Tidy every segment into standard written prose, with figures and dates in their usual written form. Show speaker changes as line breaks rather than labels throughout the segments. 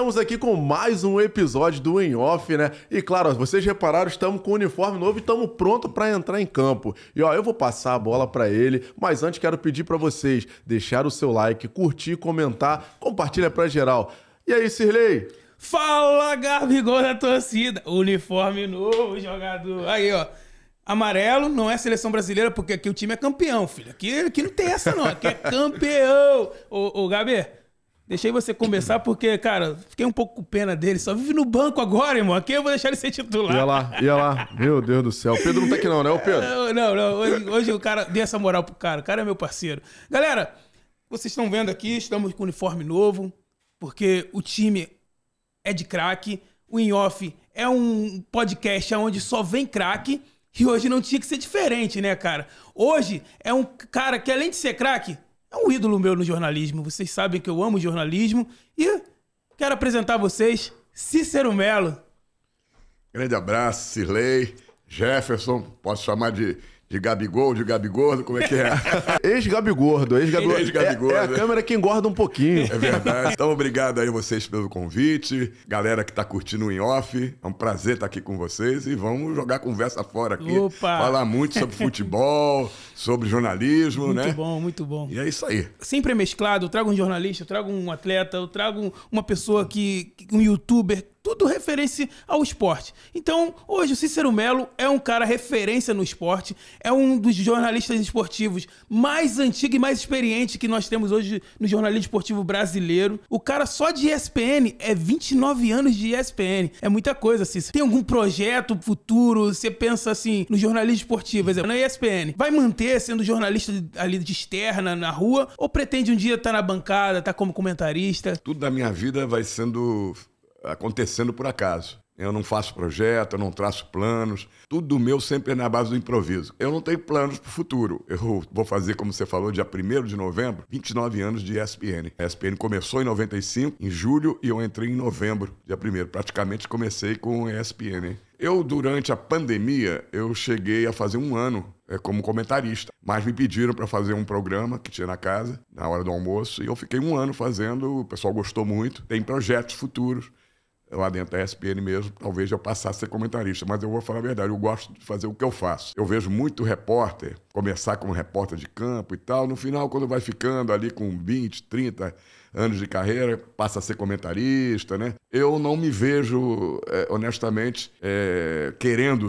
Estamos aqui com mais um episódio do In Off, né? E claro, ó, vocês repararam, estamos com um uniforme novo e estamos prontos para entrar em campo. E ó, eu vou passar a bola para ele, mas antes quero pedir para vocês deixar o seu like, curtir, comentar, compartilha para geral. E aí, Sirley?
Fala, Gabigol da torcida! Uniforme novo, jogador. Aí, ó. Amarelo não é seleção brasileira, porque aqui o time é campeão, filho. Aqui não tem essa, não. Aqui é campeão. Ô, Gabi, deixei você começar porque, cara, fiquei um pouco com pena dele. Só vive no banco agora, irmão. Aqui eu vou deixar ele ser titular.
Ia lá. Meu Deus do céu. O Pedro não tá aqui não, né, o Pedro?
Não. Hoje o cara deu essa moral pro cara. O cara é meu parceiro. Galera, vocês estão vendo aqui, estamos com uniforme novo, porque o time é de craque. O In Off é um podcast onde só vem craque. E hoje não tinha que ser diferente, né, cara? Hoje é um cara que, além de ser craque, é um ídolo meu no jornalismo. Vocês sabem que eu amo jornalismo. E quero apresentar a vocês Cícero Melo.
Grande abraço, Sirley, Jefferson, posso chamar de Gabigol, de Gabigordo, como é que é?
Ex-Gabigordo.
Ex-Gabigordo.
É a câmera que engorda um pouquinho.
É verdade. Então, obrigado aí a vocês pelo convite. Galera que tá curtindo o In Off, é um prazer estar aqui com vocês e vamos jogar conversa fora aqui.
Opa!
Falar muito sobre futebol, sobre jornalismo, né?
Muito bom.
E é isso aí.
Sempre é mesclado, eu trago um jornalista, eu trago um atleta, eu trago uma pessoa um youtuber, tudo referência ao esporte. Então, hoje o Cícero Melo é um cara referência no esporte, é um dos jornalistas esportivos mais antigo e mais experiente que nós temos hoje no jornalismo esportivo brasileiro. O cara só de ESPN é 29 anos de ESPN. É muita coisa, Cícero. Tem algum projeto futuro? Você pensa assim, no jornalismo esportivo, exemplo, na ESPN, vai manter sendo jornalista ali de externa, na rua, ou pretende um dia estar na bancada, estar como comentarista?
Tudo da minha vida vai acontecendo por acaso. Eu não faço projeto, eu não traço planos. Tudo meu sempre é na base do improviso. Eu não tenho planos para o futuro. Eu vou fazer, como você falou, dia 1º de novembro, 29 anos de ESPN. A ESPN começou em 95, em julho, e eu entrei em novembro, dia 1º. Praticamente comecei com a ESPN. Eu, durante a pandemia, eu cheguei a fazer um ano como comentarista. Mas me pediram para fazer um programa que tinha na casa, na hora do almoço, e eu fiquei um ano fazendo, o pessoal gostou muito. Tem projetos futuros lá dentro da ESPN mesmo, talvez eu passasse a ser comentarista, mas eu vou falar a verdade, eu gosto de fazer o que eu faço. Eu vejo muito repórter começar como repórter de campo e tal, no final, quando vai ficando ali com 20, 30 anos de carreira, passa a ser comentarista, né? Eu não me vejo, honestamente, querendo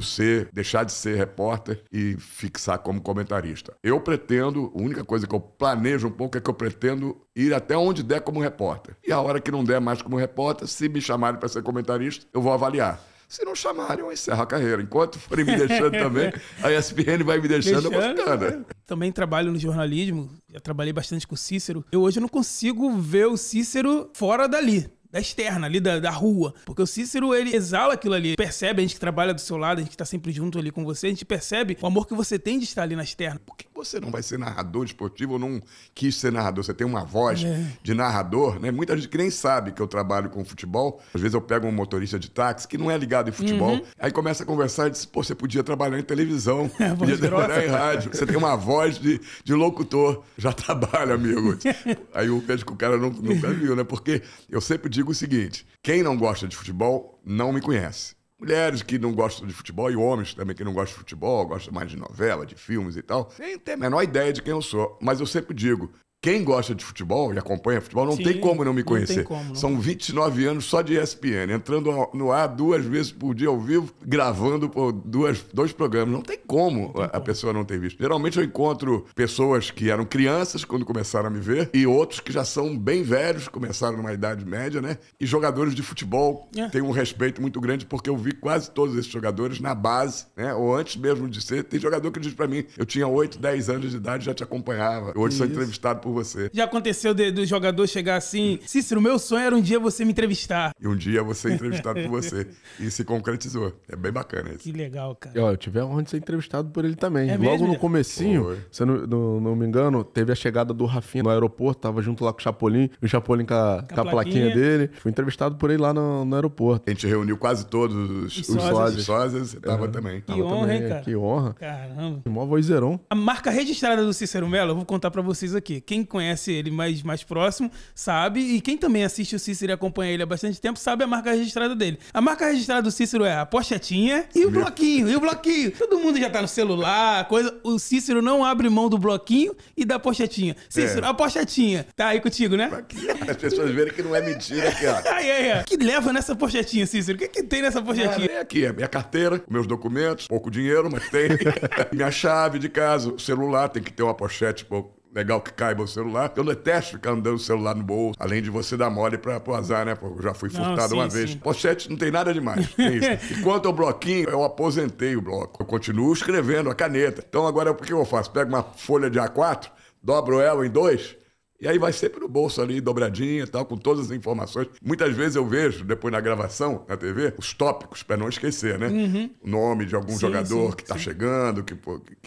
deixar de ser repórter e fixar como comentarista. Eu pretendo, a única coisa que eu planejo um pouco é que eu pretendo ir até onde der como repórter. E a hora que não der mais como repórter, se me chamarem para ser comentarista, eu vou avaliar. Se não chamarem, eu encerro a carreira. Enquanto forem me deixando também, a ESPN vai me deixando, eu vou ficando.
Também trabalho no jornalismo, já trabalhei bastante com o Cícero. Eu hoje não consigo ver o Cícero fora dali, da externa, ali da rua. Porque o Cícero, ele exala aquilo ali. Percebe, a gente que trabalha do seu lado, a gente que tá sempre junto ali com você, a gente percebe o amor que você tem de estar ali na externa.
Por que você não vai ser narrador esportivo ou não quis ser narrador? Você tem uma voz de narrador, né? Muita gente que nem sabe que eu trabalho com futebol. Às vezes eu pego um motorista de táxi que não é ligado em futebol, aí começa a conversar e diz, pô, você podia trabalhar em televisão, podia trabalhar em rádio. Você tem uma voz de locutor. Já trabalha, amigo. Aí eu vejo que o cara nunca viu, né? Porque eu sempre digo o seguinte, quem não gosta de futebol não me conhece. Mulheres que não gostam de futebol e homens também que não gostam de futebol, gostam mais de novela, de filmes e tal, nem tem a menor ideia de quem eu sou. Mas eu sempre digo, quem gosta de futebol e acompanha futebol não tem como não me conhecer. São 29 anos só de ESPN, entrando no ar 2 vezes por dia ao vivo, gravando por 2 programas. Não tem como a pessoa não ter visto. Geralmente eu encontro pessoas que eram crianças quando começaram a me ver e outros que já são bem velhos, começaram numa idade média, né? E jogadores de futebol têm um respeito muito grande porque eu vi quase todos esses jogadores na base, né? Ou antes mesmo de ser. Tem jogador que diz pra mim, eu tinha 8, 10 anos de idade e já te acompanhava. Hoje sou entrevistado por você.
Já aconteceu do jogador chegar assim, Cícero, meu sonho era um dia você me entrevistar.
E um dia você entrevistado por você. E se concretizou. É bem bacana isso.
Que legal, cara.
E, ó, eu tive a honra de ser entrevistado por ele também.
É
Logo
mesmo?
no comecinho, se eu não me engano, teve a chegada do Rafinha no aeroporto, tava junto lá com o Chapolin, e o Chapolin com a plaquinha dele. Fui entrevistado por ele lá no aeroporto.
A gente reuniu quase todos os sósias. Você tava também.
Que honra, hein, cara?
Que honra.
Caramba.
Mó vozeirão.
A marca registrada do Cícero Melo, eu vou contar pra vocês aqui. Quem quem conhece ele mais próximo sabe, e quem também assiste o Cícero e acompanha ele há bastante tempo sabe a marca registrada dele. A marca registrada do Cícero é a pochetinha e o bloquinho, Todo mundo já tá no celular, coisa. O Cícero não abre mão do bloquinho e da pochetinha. Cícero, a pochetinha. Tá aí contigo, né?
Aqui, as pessoas verem que não é mentira aqui, ó.
O que leva nessa pochetinha, Cícero? O que tem nessa pochetinha?
É aqui, é minha carteira, meus documentos, pouco dinheiro, mas tem. Minha chave de casa, o celular, tem que ter uma pochete legal que caiba o celular. Eu detesto ficar andando o celular no bolso, além de você dar mole pro azar, né? Eu já fui furtado uma vez. Pochete não tem nada demais. E quanto ao bloquinho, eu aposentei o bloco. Eu continuo escrevendo a caneta. Então agora o que eu faço? Pego uma folha de A4, dobro ela em 2, e aí vai sempre no bolso ali, dobradinha e tal, com todas as informações. Muitas vezes eu vejo, depois na gravação, na TV, os tópicos, para não esquecer, né? O nome de algum jogador que tá chegando, que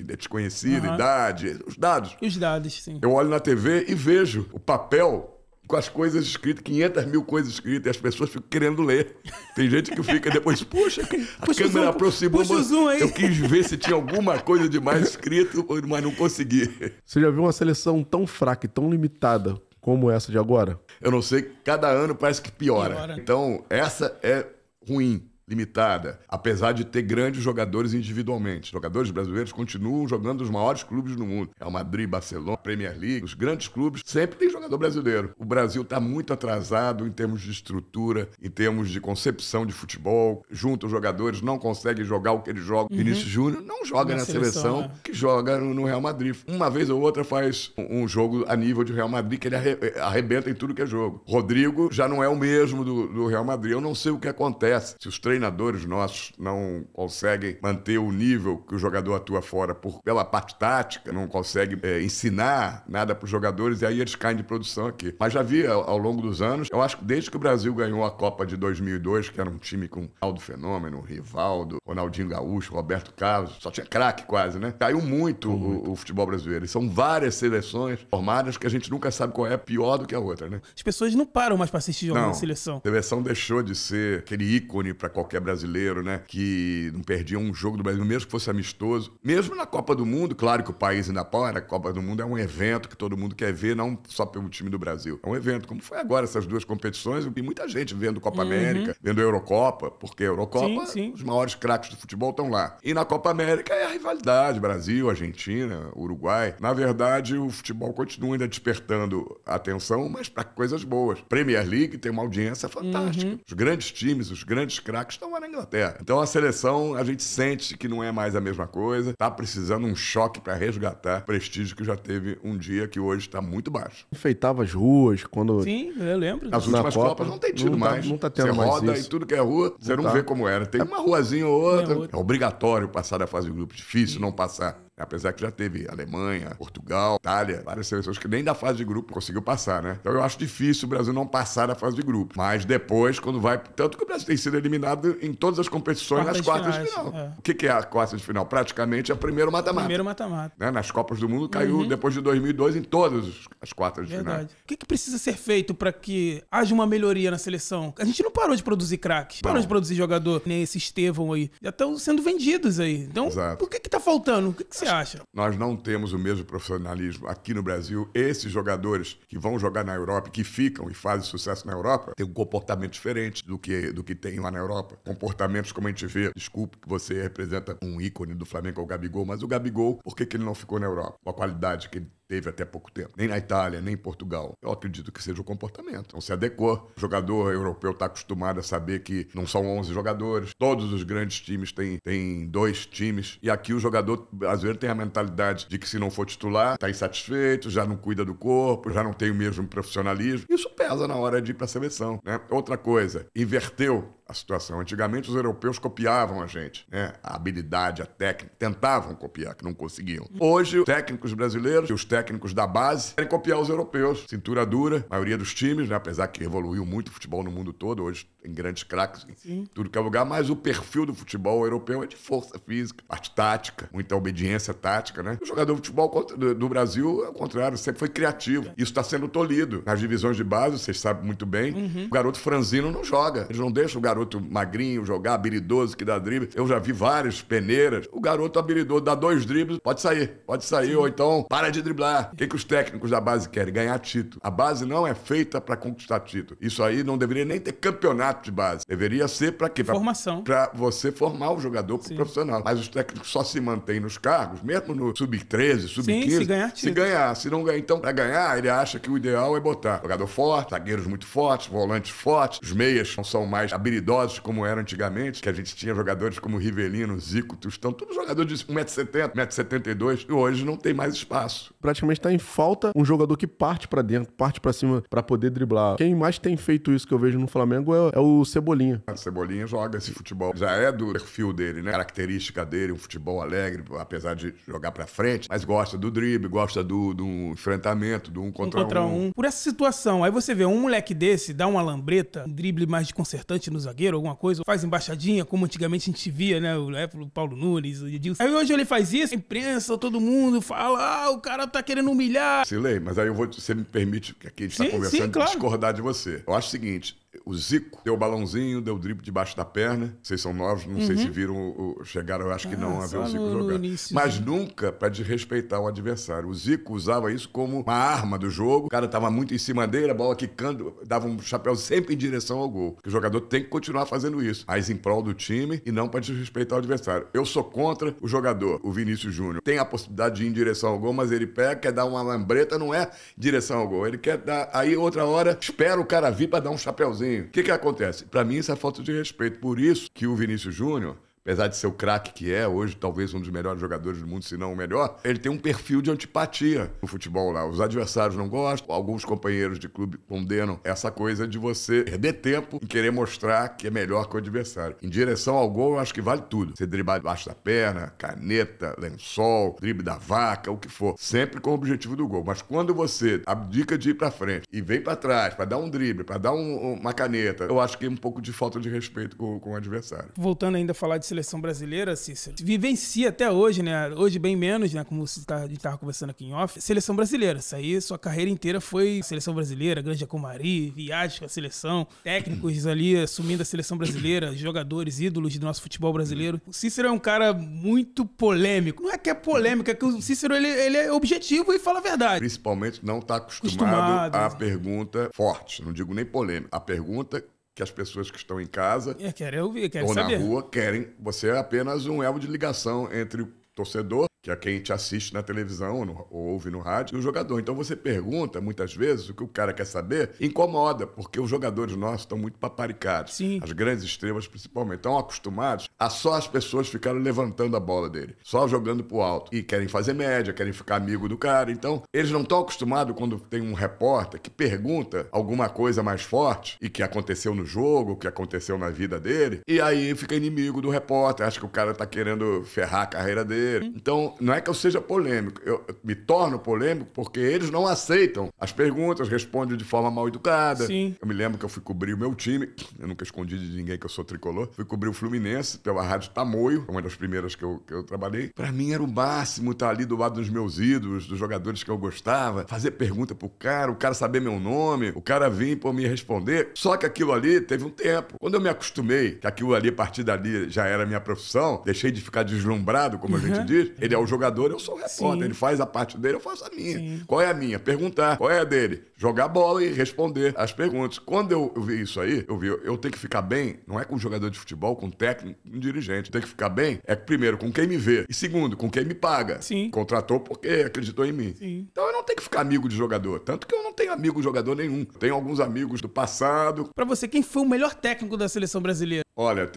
é desconhecido, idade, os dados.
Os dados, sim.
Eu olho na TV e vejo o papel com as coisas escritas, 500 mil coisas escritas, e as pessoas ficam querendo ler. Tem gente que fica depois, puxa, a câmera aproximou,
puxa o zoom aí.
Eu quis ver se tinha alguma coisa de mais escrito, mas não consegui.
Você já viu uma seleção tão fraca e tão limitada como essa de agora?
Eu não sei, cada ano parece que piora. Então, essa é ruim, limitada, apesar de ter grandes jogadores individualmente. Jogadores brasileiros continuam jogando nos maiores clubes do mundo. Real Madrid, Barcelona, Premier League, os grandes clubes, sempre tem jogador brasileiro. O Brasil está muito atrasado em termos de estrutura, em termos de concepção de futebol. Junta os jogadores, não conseguem jogar o que eles jogam. Vinícius Júnior não joga na seleção que joga no Real Madrid. Uma vez ou outra faz um jogo a nível de Real Madrid, que ele arrebenta em tudo que é jogo. Rodrigo já não é o mesmo do Real Madrid. Eu não sei o que acontece. Se os treinadores nossos não conseguem manter o nível que o jogador atua fora pela parte tática, não conseguem ensinar nada para os jogadores, e aí eles caem de produção aqui. Mas já vi ao longo dos anos, eu acho que desde que o Brasil ganhou a Copa de 2002, que era um time com Aldo Fenômeno, Rivaldo, Ronaldinho Gaúcho, Roberto Carlos, só tinha craque quase, né? Caiu muito o futebol brasileiro. E são várias seleções formadas que a gente nunca sabe qual é pior do que a outra, né?
As pessoas não param mais para assistir jogos da seleção.
A seleção deixou de ser aquele ícone para qualquer brasileiro, né? Que não perdia um jogo do Brasil, mesmo que fosse amistoso. Mesmo na Copa do Mundo, claro que o país ainda pode, a Copa do Mundo é um evento que todo mundo quer ver, não só pelo time do Brasil. É um evento, como foi agora essas duas competições, e muita gente vendo Copa América, vendo a Eurocopa, porque a Eurocopa, os maiores craques do futebol estão lá. E na Copa América é a rivalidade, Brasil, Argentina, Uruguai. Na verdade, o futebol continua ainda despertando a atenção, mas para coisas boas. Premier League tem uma audiência fantástica. Os grandes times, os grandes craques estão lá na Inglaterra. Então a seleção, a gente sente que não é mais a mesma coisa, tá precisando um choque para resgatar o prestígio que já teve um dia, que hoje está muito baixo.
Enfeitava as ruas quando...
Sim, eu lembro.
Nas últimas Copas não tem tido mais.
Não tá tendo mais isso.
Você roda em tudo que é rua, você não vê como era. Tem uma ruazinha ou outra. É obrigatório passar da fase de grupo. Difícil não passar. Apesar que já teve Alemanha, Portugal, Itália, várias seleções que nem da fase de grupo conseguiu passar, né? Então eu acho difícil o Brasil não passar da fase de grupo. Mas depois, quando vai... Tanto que o Brasil tem sido eliminado em todas as competições nas quartas de final. O que é a quarta de final? Praticamente é o primeiro mata-mata.
Primeiro mata-mata.
Né? Nas Copas do Mundo caiu depois de 2002 em todas as quartas de final.
O que precisa ser feito para que haja uma melhoria na seleção? A gente não parou de produzir craques, parou de produzir jogador, nem esse Estevão aí. Já estão sendo vendidos aí. Então, o que tá faltando? O que você acha?
Nós não temos o mesmo profissionalismo aqui no Brasil. Esses jogadores que vão jogar na Europa, que ficam e fazem sucesso na Europa, têm um comportamento diferente do que tem lá na Europa. Comportamentos como a gente vê. Desculpe que você representa um ícone do Flamengo, o Gabigol, mas o Gabigol, por que ele não ficou na Europa? Com a qualidade que ele teve até pouco tempo. Nem na Itália, nem em Portugal. Eu acredito que seja o comportamento. Então se adequou. O jogador europeu está acostumado a saber que não são 11 jogadores. Todos os grandes times têm 2 times. E aqui o jogador brasileiro tem a mentalidade de que se não for titular, está insatisfeito, já não cuida do corpo, já não tem o mesmo profissionalismo. Isso pesa na hora de ir para a seleção, né? Outra coisa, inverteu a situação. Antigamente os europeus copiavam a gente, né? A habilidade, a técnica, tentavam copiar, que não conseguiam. Hoje, os técnicos brasileiros e os técnicos da base querem copiar os europeus. Cintura dura, maioria dos times, né? Apesar que evoluiu muito o futebol no mundo todo, hoje tem grandes craques em tudo que é lugar, mas o perfil do futebol europeu é de força física, parte tática, muita obediência tática, né? O jogador de futebol do Brasil, ao contrário, sempre foi criativo. Isso está sendo tolhido. Nas divisões de base, vocês sabem muito bem, o garoto franzino não joga. Eles não deixam o garoto magrinho jogar, habilidoso, que dá drible. Eu já vi vários peneiras. O garoto habilidoso dá 2 dribles, pode sair, ou então para de driblar. O que os técnicos da base querem? Ganhar título. A base não é feita para conquistar título. Isso aí não deveria nem ter campeonato de base. Deveria ser para quê?
Formação.
Para você formar o jogador pro profissional. Mas os técnicos só se mantêm nos cargos, mesmo no sub-13, sub-15.
Se ganhar título.
Se ganhar. Se não ganhar, então, para ganhar, ele acha que o ideal é botar jogador forte, zagueiros muito fortes, volantes fortes. Os meias não são mais habilidosos como era antigamente, que a gente tinha jogadores como Rivelino, Zico, Tostão, todos jogadores de 1,70m, 1,72m, e hoje não tem mais espaço.
Praticamente tá em falta um jogador que parte pra dentro, parte pra cima pra poder driblar. Quem mais tem feito isso que eu vejo no Flamengo é o Cebolinha.
O Cebolinha joga esse futebol, já é do perfil dele, né? Característica dele, um futebol alegre, apesar de jogar pra frente, mas gosta do drible, gosta do enfrentamento, do um contra um.
Por essa situação, aí você vê um moleque desse, dá uma lambreta, um drible mais desconcertante no zagueiro, alguma coisa, faz embaixadinha, como antigamente a gente via, né? O Paulo Nunes, o Edilson. Aí hoje ele faz isso, a imprensa, todo mundo fala, o cara tá querendo humilhar.
Silei, mas aí você me permite, que aqui a gente tá conversando, claro, discordar de você. Eu acho o seguinte, o Zico deu o balãozinho, deu o drible debaixo da perna. Vocês são novos, não sei se viram, chegaram, eu acho que não, a ver o Zico jogar. Mas nunca para desrespeitar o adversário. O Zico usava isso como uma arma do jogo. O cara tava muito em cima dele, a bola quicando, dava um chapéu sempre em direção ao gol. Porque o jogador tem que continuar fazendo isso, mas em prol do time e não para desrespeitar o adversário. Eu sou contra o jogador, o Vinícius Júnior. Tem a possibilidade de ir em direção ao gol, mas ele pega, quer dar uma lambreta, não é em direção ao gol. Ele quer dar, aí outra hora, espera o cara vir para dar um chapéuzinho. O que acontece? Para mim, isso é falta de respeito. Por isso que o Vinícius Júnior, apesar de ser o craque que é, hoje talvez um dos melhores jogadores do mundo, se não o melhor, ele tem um perfil de antipatia no futebol lá. Os adversários não gostam, alguns companheiros de clube condenam essa coisa de você perder tempo em querer mostrar que é melhor que o adversário. Em direção ao gol, eu acho que vale tudo. Você driblar debaixo da perna, caneta, lençol, drible da vaca, o que for. Sempre com o objetivo do gol. Mas quando você abdica de ir pra frente e vem pra trás pra dar um drible, pra dar uma caneta, eu acho que é um pouco de falta de respeito com o adversário.
Voltando ainda a falar de seleção brasileira, Cícero, vivencia até hoje, né? Hoje bem menos, né? Como a gente tava conversando aqui em off. Seleção brasileira. Isso aí, sua carreira inteira foi seleção brasileira, Grande Comari, viagens com a seleção, técnicos ali assumindo a seleção brasileira, jogadores, ídolos do nosso futebol brasileiro. O Cícero é um cara muito polêmico. Não é que é polêmico, é que o Cícero, ele é objetivo e fala a verdade.
Principalmente não tá acostumado a pergunta forte. Não digo nem polêmica. A pergunta que as pessoas que estão em casa
querem ouvir, querem
ou
saber.
Na rua querem. Você é apenas um elo de ligação entre o torcedor, que é quem te assiste na televisão ou ouve no rádio, e o jogador. Então você pergunta, muitas vezes, o que o cara quer saber, incomoda, porque os jogadores nossos estão muito paparicados.
Sim.
As grandes estrelas, principalmente, estão acostumados a só as pessoas ficarem levantando a bola dele, só jogando pro alto. E querem fazer média, querem ficar amigo do cara. Então, eles não estão acostumados quando tem um repórter que pergunta alguma coisa mais forte, e que aconteceu no jogo, o que aconteceu na vida dele, e aí fica inimigo do repórter, acha que o cara tá querendo ferrar a carreira dele. Então, não é que eu seja polêmico, eu me torno polêmico porque eles não aceitam as perguntas, respondem de forma mal educada.
Sim.
Eu me lembro que eu fui cobrir o meu time, eu nunca escondi de ninguém que eu sou tricolor, fui cobrir o Fluminense pela Rádio Tamoio, uma das primeiras que eu trabalhei. Pra mim era o máximo estar ali do lado dos meus ídolos, dos jogadores que eu gostava, fazer pergunta pro cara, o cara saber meu nome, o cara vir por me responder. Só que aquilo ali teve um tempo. Quando eu me acostumei, que aquilo ali, a partir dali, já era minha profissão, deixei de ficar deslumbrado, como a gente diz, ele é o jogador, eu sou o repórter. Sim. Ele faz a parte dele, eu faço a minha. Sim. Qual é a minha? Perguntar. Qual é a dele? Jogar bola e responder as perguntas. Quando eu vi isso aí, eu tenho que ficar bem, não é com um jogador de futebol, com um técnico, com um dirigente. Eu tenho que ficar bem, primeiro, com quem me vê. E segundo, com quem me paga.
Sim.
Contratou porque acreditou em mim.
Sim.
Então eu não tenho que ficar amigo de jogador. Tanto que eu não tenho amigo de jogador nenhum. Eu tenho alguns amigos do passado.
Pra você, quem foi o melhor técnico da seleção brasileira?
Olha,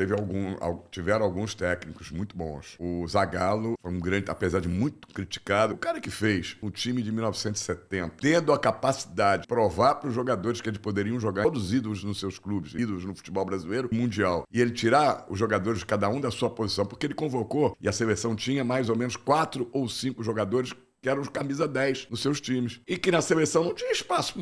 tiveram alguns técnicos muito bons. O Zagallo foi um grande, apesar de muito criticado, o cara que fez o time de 1970, tendo a capacidade de provar para os jogadores que eles poderiam jogar, todos ídolos nos seus clubes, ídolos no futebol brasileiro, mundial, e ele tirar os jogadores, cada um da sua posição, porque ele convocou, e a seleção tinha mais ou menos 4 ou 5 jogadores que eram os camisa 10 nos seus times. E que na seleção não tinha espaço.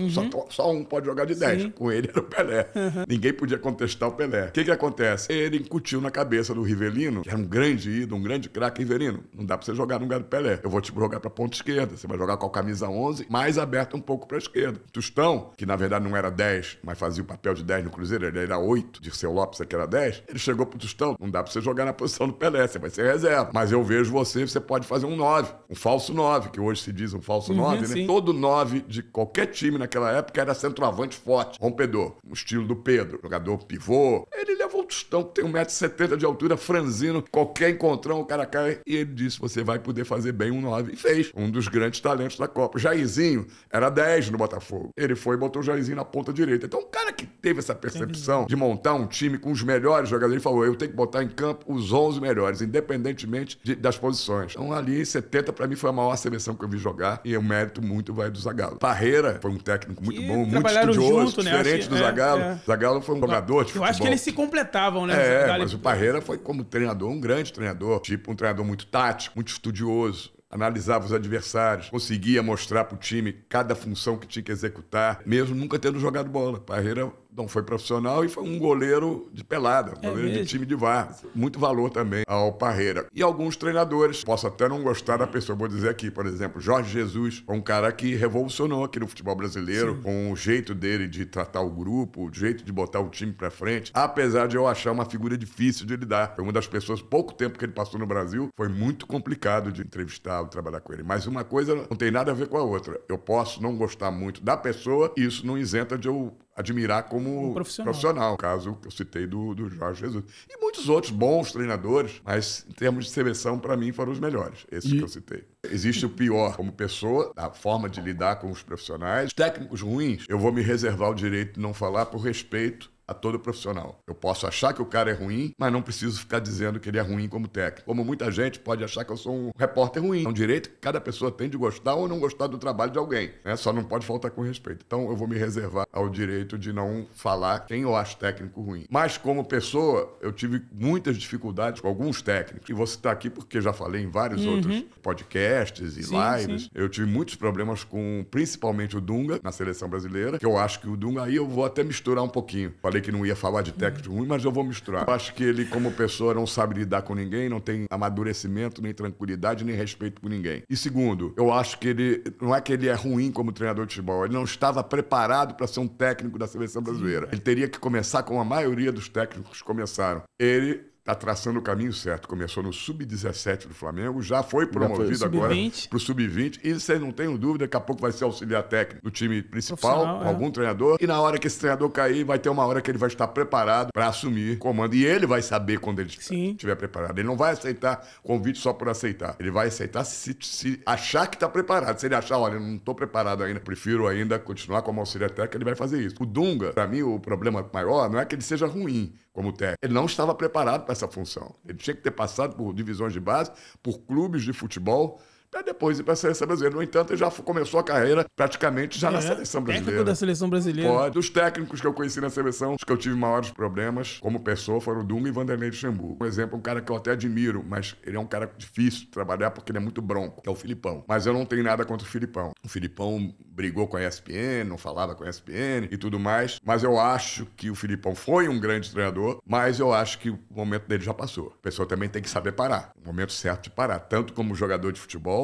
Só um pode jogar de 10. Sim. Com ele era o Pelé. Ninguém podia contestar o Pelé. O que acontece? Ele incutiu na cabeça do Rivelino, que era um grande ídolo, um grande craque. Rivelino, não dá pra você jogar no lugar do Pelé. Eu vou te jogar pra ponta esquerda. Você vai jogar com a camisa 11, mais aberta um pouco pra esquerda. Tostão, que na verdade não era 10, mas fazia o papel de 10 no Cruzeiro, ele era 8, Dirceu Lopes, que era 10. Ele chegou pro Tostão, não dá pra você jogar na posição do Pelé, você vai ser reserva. Mas eu vejo você pode fazer um 9, um falso 9, que hoje se diz um falso 9, né?
Sim.
Todo 9 de qualquer time naquela época era centroavante forte, rompedor, no estilo do Pedro, jogador pivô. Ele levou o Tostão, que tem 1,70 m de altura, franzino, qualquer encontrão o cara cai, e ele disse, você vai poder fazer bem um 9. E fez, um dos grandes talentos da Copa. Jairzinho era 10 no Botafogo. Ele foi e botou o Jairzinho na ponta direita. Então, o cara que teve essa percepção de montar um time com os melhores jogadores, ele falou, eu tenho que botar em campo os 11 melhores, independentemente das posições. Então, ali, 70 pra mim foi a maior seleção que eu vi jogar, e o mérito muito vai do Zagallo. Parreira foi um técnico muito bom, muito estudioso,
junto,
diferente do Zagallo. Zagallo foi um jogador de futebol.
Eu acho que eles se completavam, né?
Mas o Parreira foi como treinador, um grande treinador, tipo um treinador muito tático, muito estudioso. Analisava os adversários, conseguia mostrar pro time cada função que tinha que executar, mesmo nunca tendo jogado bola. Parreira não foi profissional e foi um goleiro de pelada, um goleiro de time de VAR. Muito valor também ao Parreira. E alguns treinadores, posso até não gostar da pessoa, vou dizer aqui, por exemplo, Jorge Jesus, foi um cara que revolucionou aqui no futebol brasileiro, com o jeito dele de tratar o grupo, o jeito de botar o time pra frente, apesar de eu achar uma figura difícil de lidar. Foi uma das pessoas, pouco tempo que ele passou no Brasil, foi muito complicado de entrevistar, de trabalhar com ele. Mas uma coisa não tem nada a ver com a outra. Eu posso não gostar muito da pessoa, e isso não isenta de eu admirar como profissional. O caso que eu citei do Jorge Jesus. E muitos outros bons treinadores, mas em termos de seleção, para mim, foram os melhores. Esses que eu citei. Existe o pior como pessoa, a forma de lidar com os profissionais. Técnicos ruins, eu vou me reservar o direito de não falar por respeito a todo profissional. Eu posso achar que o cara é ruim, mas não preciso ficar dizendo que ele é ruim como técnico. Como muita gente pode achar que eu sou um repórter ruim. É um direito que cada pessoa tem de gostar ou não gostar do trabalho de alguém, né? Só não pode faltar com respeito. Então eu vou me reservar ao direito de não falar quem eu acho técnico ruim. Mas como pessoa, eu tive muitas dificuldades com alguns técnicos. E vou citar aqui porque já falei em vários outros podcasts e lives. Sim. Eu tive muitos problemas com principalmente o Dunga na seleção brasileira, que eu acho que o Dunga aí eu vou até misturar um pouquinho. Falei que não ia falar de técnico ruim, mas eu vou misturar. Eu acho que ele, como pessoa, não sabe lidar com ninguém, não tem amadurecimento, nem tranquilidade, nem respeito por ninguém. E segundo, eu acho que ele, não é que ele é ruim como treinador de futebol, ele não estava preparado para ser um técnico da seleção brasileira. Ele teria que começar como a maioria dos técnicos começaram. Ele está traçando o caminho certo. Começou no Sub-17 do Flamengo, já foi promovido agora para o Sub-20. E vocês não tenham dúvida, daqui a pouco vai ser auxiliar técnico do time principal, com algum treinador. E na hora que esse treinador cair, vai ter uma hora que ele vai estar preparado para assumir comando. E ele vai saber quando ele estiver preparado. Ele não vai aceitar convite só por aceitar. Ele vai aceitar se achar que está preparado. Se ele achar, olha, eu não estou preparado ainda, prefiro ainda continuar como auxiliar técnico, ele vai fazer isso. O Dunga, para mim, o problema maior não é que ele seja ruim como técnico. Ele não estava preparado para essa função. Ele tinha que ter passado por divisões de base, por clubes de futebol, para depois ir para a seleção brasileira. No entanto, ele já começou a carreira praticamente já na seleção brasileira.
Técnico da seleção brasileira.
Pode. Dos técnicos que eu conheci na seleção, os que eu tive maiores problemas como pessoa foram o Dunga e Vanderlei Luxemburgo. Um exemplo, um cara que eu até admiro, mas ele é um cara difícil de trabalhar porque ele é muito bronco, que é o Filipão. Mas eu não tenho nada contra o Filipão. O Filipão brigou com a ESPN, não falava com a ESPN e tudo mais, mas eu acho que o Filipão foi um grande treinador, mas eu acho que o momento dele já passou. A pessoa também tem que saber parar. O momento certo de parar, tanto como jogador de futebol,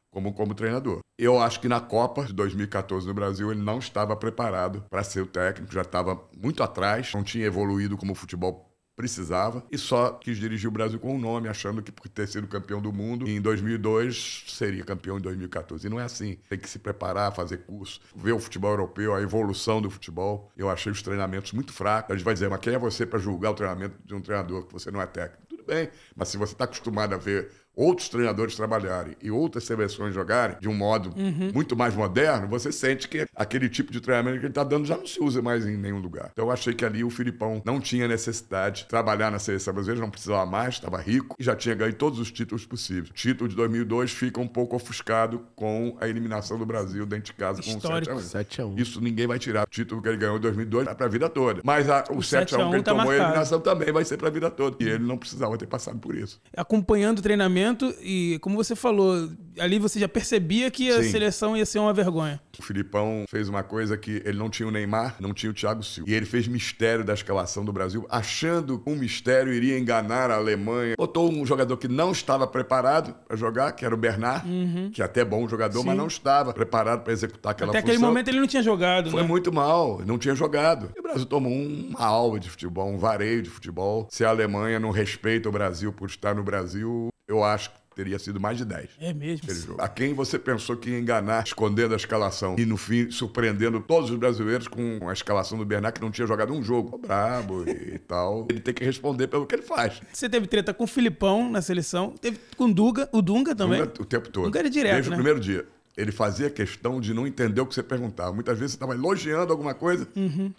como treinador. Eu acho que na Copa de 2014 no Brasil ele não estava preparado para ser o técnico, já estava muito atrás, não tinha evoluído como o futebol precisava e só quis dirigir o Brasil com o nome, achando que por ter sido campeão do mundo em 2002 seria campeão em 2014. E não é assim. Tem que se preparar, fazer curso, ver o futebol europeu, a evolução do futebol. Eu achei os treinamentos muito fracos. A gente vai dizer, mas quem é você para julgar o treinamento de um treinador que você não é técnico? Tudo bem, mas se você está acostumado a ver outros treinadores trabalharem e outras seleções jogarem de um modo muito mais moderno, você sente que aquele tipo de treinamento que ele está dando já não se usa mais em nenhum lugar. Então eu achei que ali o Filipão não tinha necessidade de trabalhar na seleção brasileira, não precisava mais, estava rico e já tinha ganho todos os títulos possíveis. O título de 2002 fica um pouco ofuscado com a eliminação do Brasil dentro de casa com o 7-1. Isso ninguém vai tirar. O título que ele ganhou em 2002 é para a vida toda. Mas o 7-1 que ele tomou, a eliminação também vai ser para a vida toda. E ele não precisava ter passado por isso.
Acompanhando o treinamento e, como você falou, ali você já percebia que a seleção ia ser uma vergonha.
O Filipão fez uma coisa que ele não tinha o Neymar, não tinha o Thiago Silva. E ele fez mistério da escalação do Brasil, achando que um mistério iria enganar a Alemanha. Botou um jogador que não estava preparado para jogar, que era o Bernard, que é até bom jogador, mas não estava preparado para executar aquela função.
Até aquele momento ele não tinha jogado,
Foi muito mal, não tinha jogado. E o Brasil tomou uma aula de futebol, um vareio de futebol. Se a Alemanha não respeita o Brasil por estar no Brasil, eu acho que teria sido mais de 10.
É mesmo.
A quem você pensou que ia enganar, escondendo a escalação e no fim surpreendendo todos os brasileiros com a escalação do Bernard, que não tinha jogado um jogo. Brabo e tal. Ele tem que responder pelo que ele faz.
Você teve treta com o Filipão na seleção, teve com o Dunga também.
O tempo todo.
Dunga era direto,
desde
né?
o primeiro dia. Ele fazia questão de não entender o que você perguntava. Muitas vezes você estava elogiando alguma coisa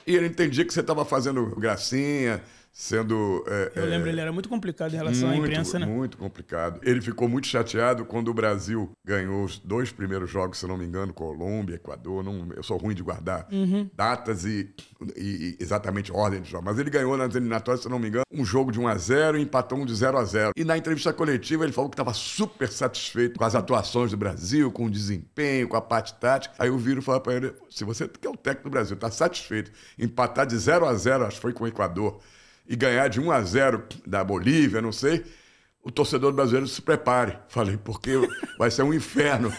e ele entendia que você estava fazendo gracinha, sendo...
Eu lembro, ele era muito complicado em relação à imprensa, né?
Muito complicado. Ele ficou muito chateado quando o Brasil ganhou os 2 primeiros jogos, se não me engano, Colômbia, Equador. Eu sou ruim de guardar datas e exatamente ordem de jogo. Mas ele ganhou nas eliminatórias, se não me engano, um jogo de 1-0 e empatou um de 0-0. E na entrevista coletiva ele falou que estava super satisfeito com as atuações do Brasil, com o desempenho, com a parte tática. Aí eu viro e falo para ele, se você que é o técnico do Brasil, está satisfeito em empatar de 0-0, acho que foi com o Equador, e ganhar de 1-0 da Bolívia, não sei, o torcedor brasileiro se prepare. Falei, porque vai ser um inferno.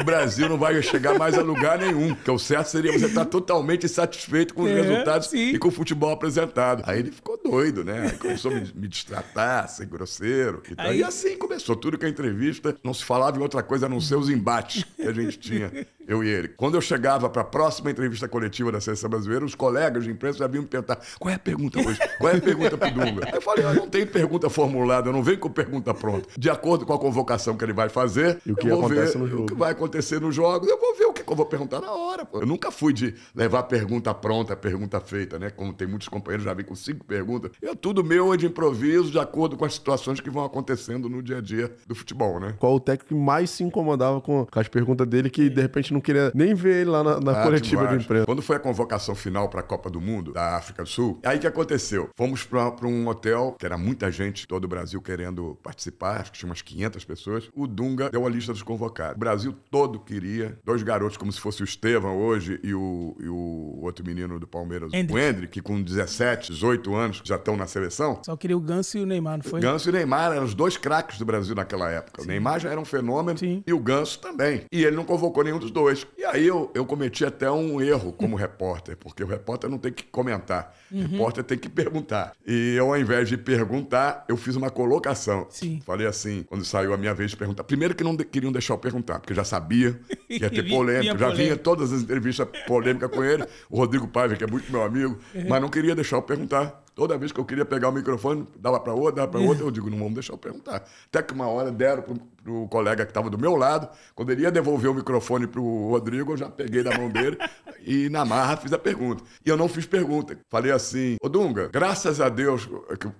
O Brasil não vai chegar mais a lugar nenhum, porque o certo seria você estar totalmente satisfeito com os resultados e com o futebol apresentado. Aí ele ficou doido, né? Aí começou a me destratar, ser grosseiro. E assim começou tudo que a entrevista, não se falava em outra coisa a não ser os embates que a gente tinha, eu e ele. Quando eu chegava para a próxima entrevista coletiva da Seleção Brasileira, os colegas de imprensa já vinham me perguntar, qual é a pergunta hoje? Qual é a pergunta pro Dunga? Aí eu falei, eu não tenho pergunta formulada, eu não venho com pergunta pronta. De acordo com a convocação que ele vai fazer,
e o que acontece no jogo.
O que vai acontecer nos jogos, eu vou ver o que eu vou perguntar na hora. Pô. Eu nunca fui de levar pergunta pronta, pergunta feita, né? Como tem muitos companheiros, já vêm com 5 perguntas. Tudo meu é de improviso, de acordo com as situações que vão acontecendo no dia a dia do futebol, né?
Qual o técnico que mais se incomodava com as perguntas dele, que de repente não queria nem ver ele lá na coletiva de imprensa?
Quando foi a convocação final para a Copa do Mundo, da África do Sul, aí que aconteceu? Fomos para um hotel, que era muita gente, todo o Brasil querendo participar, acho que tinha umas 500 pessoas. O Dunga deu a lista dos convocados. O Brasil todo queria, 2 garotos, como se fosse o Estevão hoje e o outro menino do Palmeiras, o Hendrick, que com 17, 18 anos já estão na seleção.
Só queria o Ganso e o Neymar, não foi?
Ganso e Neymar eram os 2 craques do Brasil naquela época. Sim. O Neymar já era um fenômeno e o Ganso também. E ele não convocou nenhum dos 2. E aí eu cometi até um erro como repórter, porque o repórter não tem que comentar. O repórter tem que perguntar. E eu, ao invés de perguntar, eu fiz uma colocação.
Sim.
Falei assim, quando saiu a minha vez de perguntar. Primeiro que não queriam deixar eu perguntar, porque eu já sabia que ia ter polêmica. Já vinha todas as entrevistas polêmicas com ele. O Rodrigo Paiva, que é muito meu amigo, mas não queria deixar eu perguntar. Toda vez que eu queria pegar o microfone, dava para outro, eu digo, não vamos deixar eu perguntar. Até que uma hora deram pro colega que estava do meu lado, quando ele ia devolver o microfone pro Rodrigo, eu já peguei da mão dele e na marra fiz a pergunta. E eu não fiz pergunta. Falei assim, ô Dunga, graças a Deus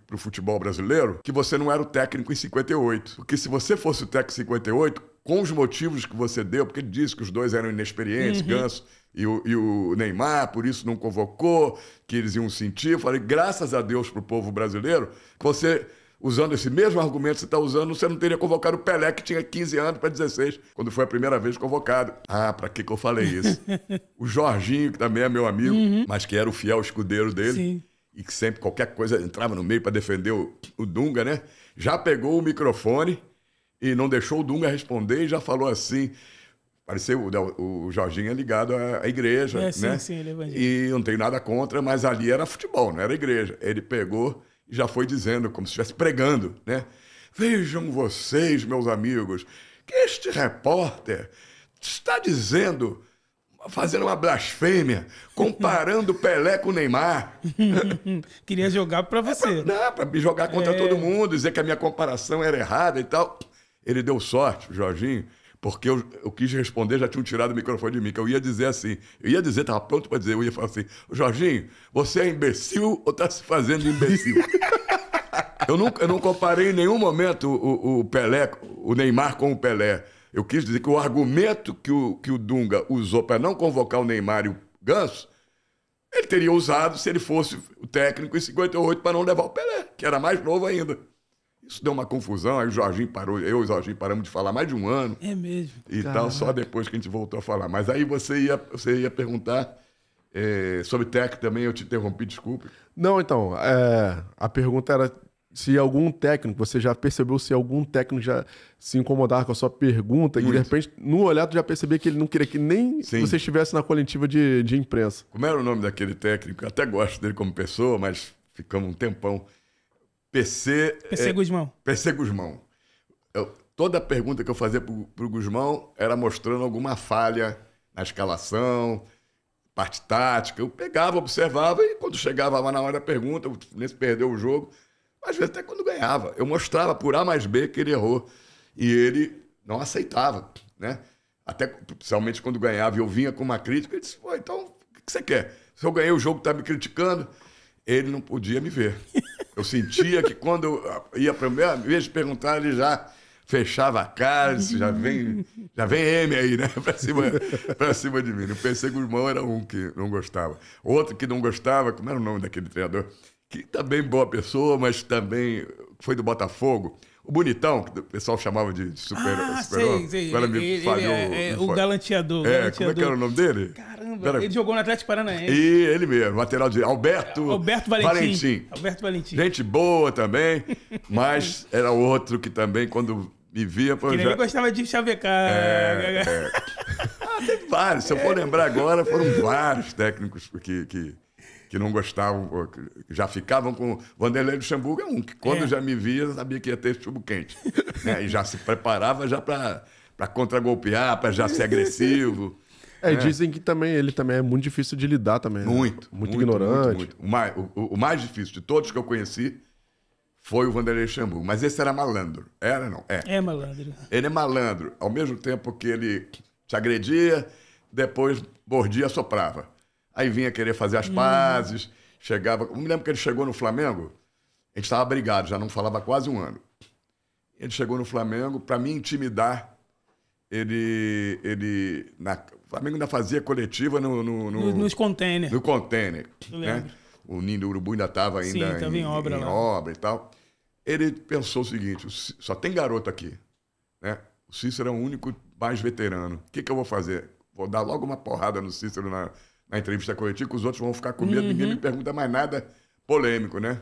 pro futebol brasileiro, que você não era o técnico em 58. Porque se você fosse o técnico em 58, com os motivos que você deu, porque ele disse que os 2 eram inexperientes, Ganso e o Neymar, por isso não convocou, que eles iam sentir. Eu falei, graças a Deus pro povo brasileiro, que você, usando esse mesmo argumento que você está usando, você não teria convocado o Pelé, que tinha 15 anos para 16, quando foi a primeira vez convocado. Ah, para que eu falei isso? O Jorginho, que também é meu amigo, mas que era o fiel escudeiro dele,
Sim.
e que sempre, qualquer coisa, entrava no meio para defender o Dunga, né? Já pegou o microfone e não deixou o Dunga responder e já falou assim... Pareceu o Jorginho é ligado à igreja, né?
Sim, ele é evangélico.
E não tenho nada contra, mas ali era futebol, não era igreja. Ele pegou e já foi dizendo, como se estivesse pregando, né? Vejam vocês, meus amigos, que este repórter está dizendo, fazendo uma blasfêmia, comparando Pelé com o Neymar.
Queria jogar para você.
Para me jogar contra todo mundo, dizer que a minha comparação era errada e tal. Ele deu sorte, o Jorginho, porque eu quis responder, já tinham tirado o microfone de mim, que eu ia dizer assim, estava pronto para dizer, eu ia falar assim, Jorginho, você é imbecil ou está se fazendo de imbecil? eu não comparei em nenhum momento o Pelé, o Neymar com o Pelé. Eu quis dizer que o argumento que o Dunga usou para não convocar o Neymar e o Ganso, ele teria usado se ele fosse o técnico em 58 para não levar o Pelé, que era mais novo ainda. Isso deu uma confusão, aí o Jorginho parou, eu e o Jorginho paramos de falar mais de um ano.
É mesmo.
E tal, só depois que a gente voltou a falar. Mas aí você ia perguntar sobre técnico também, eu te interrompi, desculpe.
Não, então, a pergunta era se algum técnico, você já percebeu se algum técnico já se incomodava com a sua pergunta, e de repente, no olhar, tu já percebia que ele não queria que nem você estivesse na coletiva de imprensa.
Como era o nome daquele técnico? Eu até gosto dele como pessoa, mas ficamos um tempão. PC
Guzmão.
PC Guzmão. Toda pergunta que eu fazia pro Guzmão era mostrando alguma falha na escalação, parte tática. Eu pegava, observava e quando chegava lá na hora da pergunta, o Fluminense perdeu o jogo, às vezes até quando ganhava. Eu mostrava por A mais B que ele errou. E ele não aceitava, né? Até, principalmente quando ganhava e eu vinha com uma crítica, ele disse, pô, então, o que você quer? Se eu ganhei o jogo, tá me criticando? Ele não podia me ver. Eu sentia que quando eu ia para a primeira vez de perguntar, ele já fechava a cara, disse, já vem M aí, né? Pra cima de mim. O PC Guzmão era um que não gostava. Outro que não gostava, como era o nome daquele treinador? Que também boa pessoa, mas também foi do Botafogo. O Bonitão, que o pessoal chamava de super-homem.
Sei.
Agora me falhou.
O galanteador.
Como é que era o nome dele?
Caramba, ele jogou no Atlético Paranaense.
E ele mesmo, lateral de Alberto Valentim.
Alberto Valentim.
Gente boa também, mas era outro que também, quando me via...
Que ele gostava de chavecar.
Tem vários. Se eu for lembrar agora, foram vários técnicos que não gostavam, já ficavam com... Vanderlei Luxemburgo é um, que quando já me via, sabia que ia ter chumbo quente. Né? E já se preparava já para contragolpear, para já ser agressivo.
Dizem que ele também é muito difícil de lidar também.
Muito
ignorante.
Muito. O mais difícil de todos que eu conheci foi o Vanderlei Luxemburgo. Mas esse era malandro. Era, não?
É malandro.
Ele é malandro. Ao mesmo tempo que ele te agredia, depois mordia, soprava. Aí vinha querer fazer as pazes, chegava... Eu me lembro que ele chegou no Flamengo, a gente estava brigado, já não falava há quase um ano. Ele chegou no Flamengo, para me intimidar, o Flamengo ainda fazia coletiva
nos containers.
No container. Né? O Ninho do Urubu ainda estava
em obra lá.
Obra e tal. Ele pensou o seguinte, só tem garoto aqui. Né? O Cícero é o único mais veterano. O que eu vou fazer? Vou dar logo uma porrada no Cícero na entrevista coletiva, que os outros vão ficar com medo, ninguém me pergunta mais nada polêmico, né?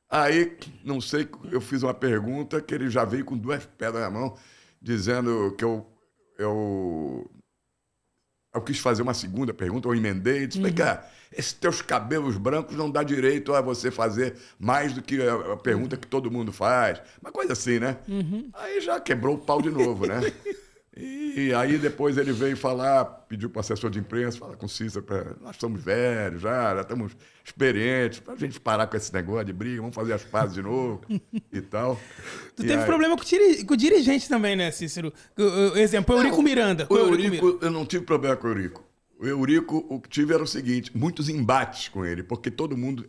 Aí, não sei, eu fiz uma pergunta que ele já veio com 2 pedras na mão, dizendo que eu quis fazer uma segunda pergunta, eu emendei, e disse, vem cá, esses teus cabelos brancos não dá direito a você fazer mais do que a pergunta que todo mundo faz. Uma coisa assim, né? Aí já quebrou o pau de novo, né? E aí depois ele veio falar, pediu para o assessor de imprensa, falar com o Cícero, nós somos velhos, já estamos experientes, para a gente parar com esse negócio de briga, vamos fazer as pazes de novo e tal.
Tu teve problema com o dirigente também, né, Cícero? Exemplo, o Eurico Miranda.
O Eurico, eu não tive problema com o Eurico. O Eurico, o que tive era o seguinte, muitos embates com ele, porque todo mundo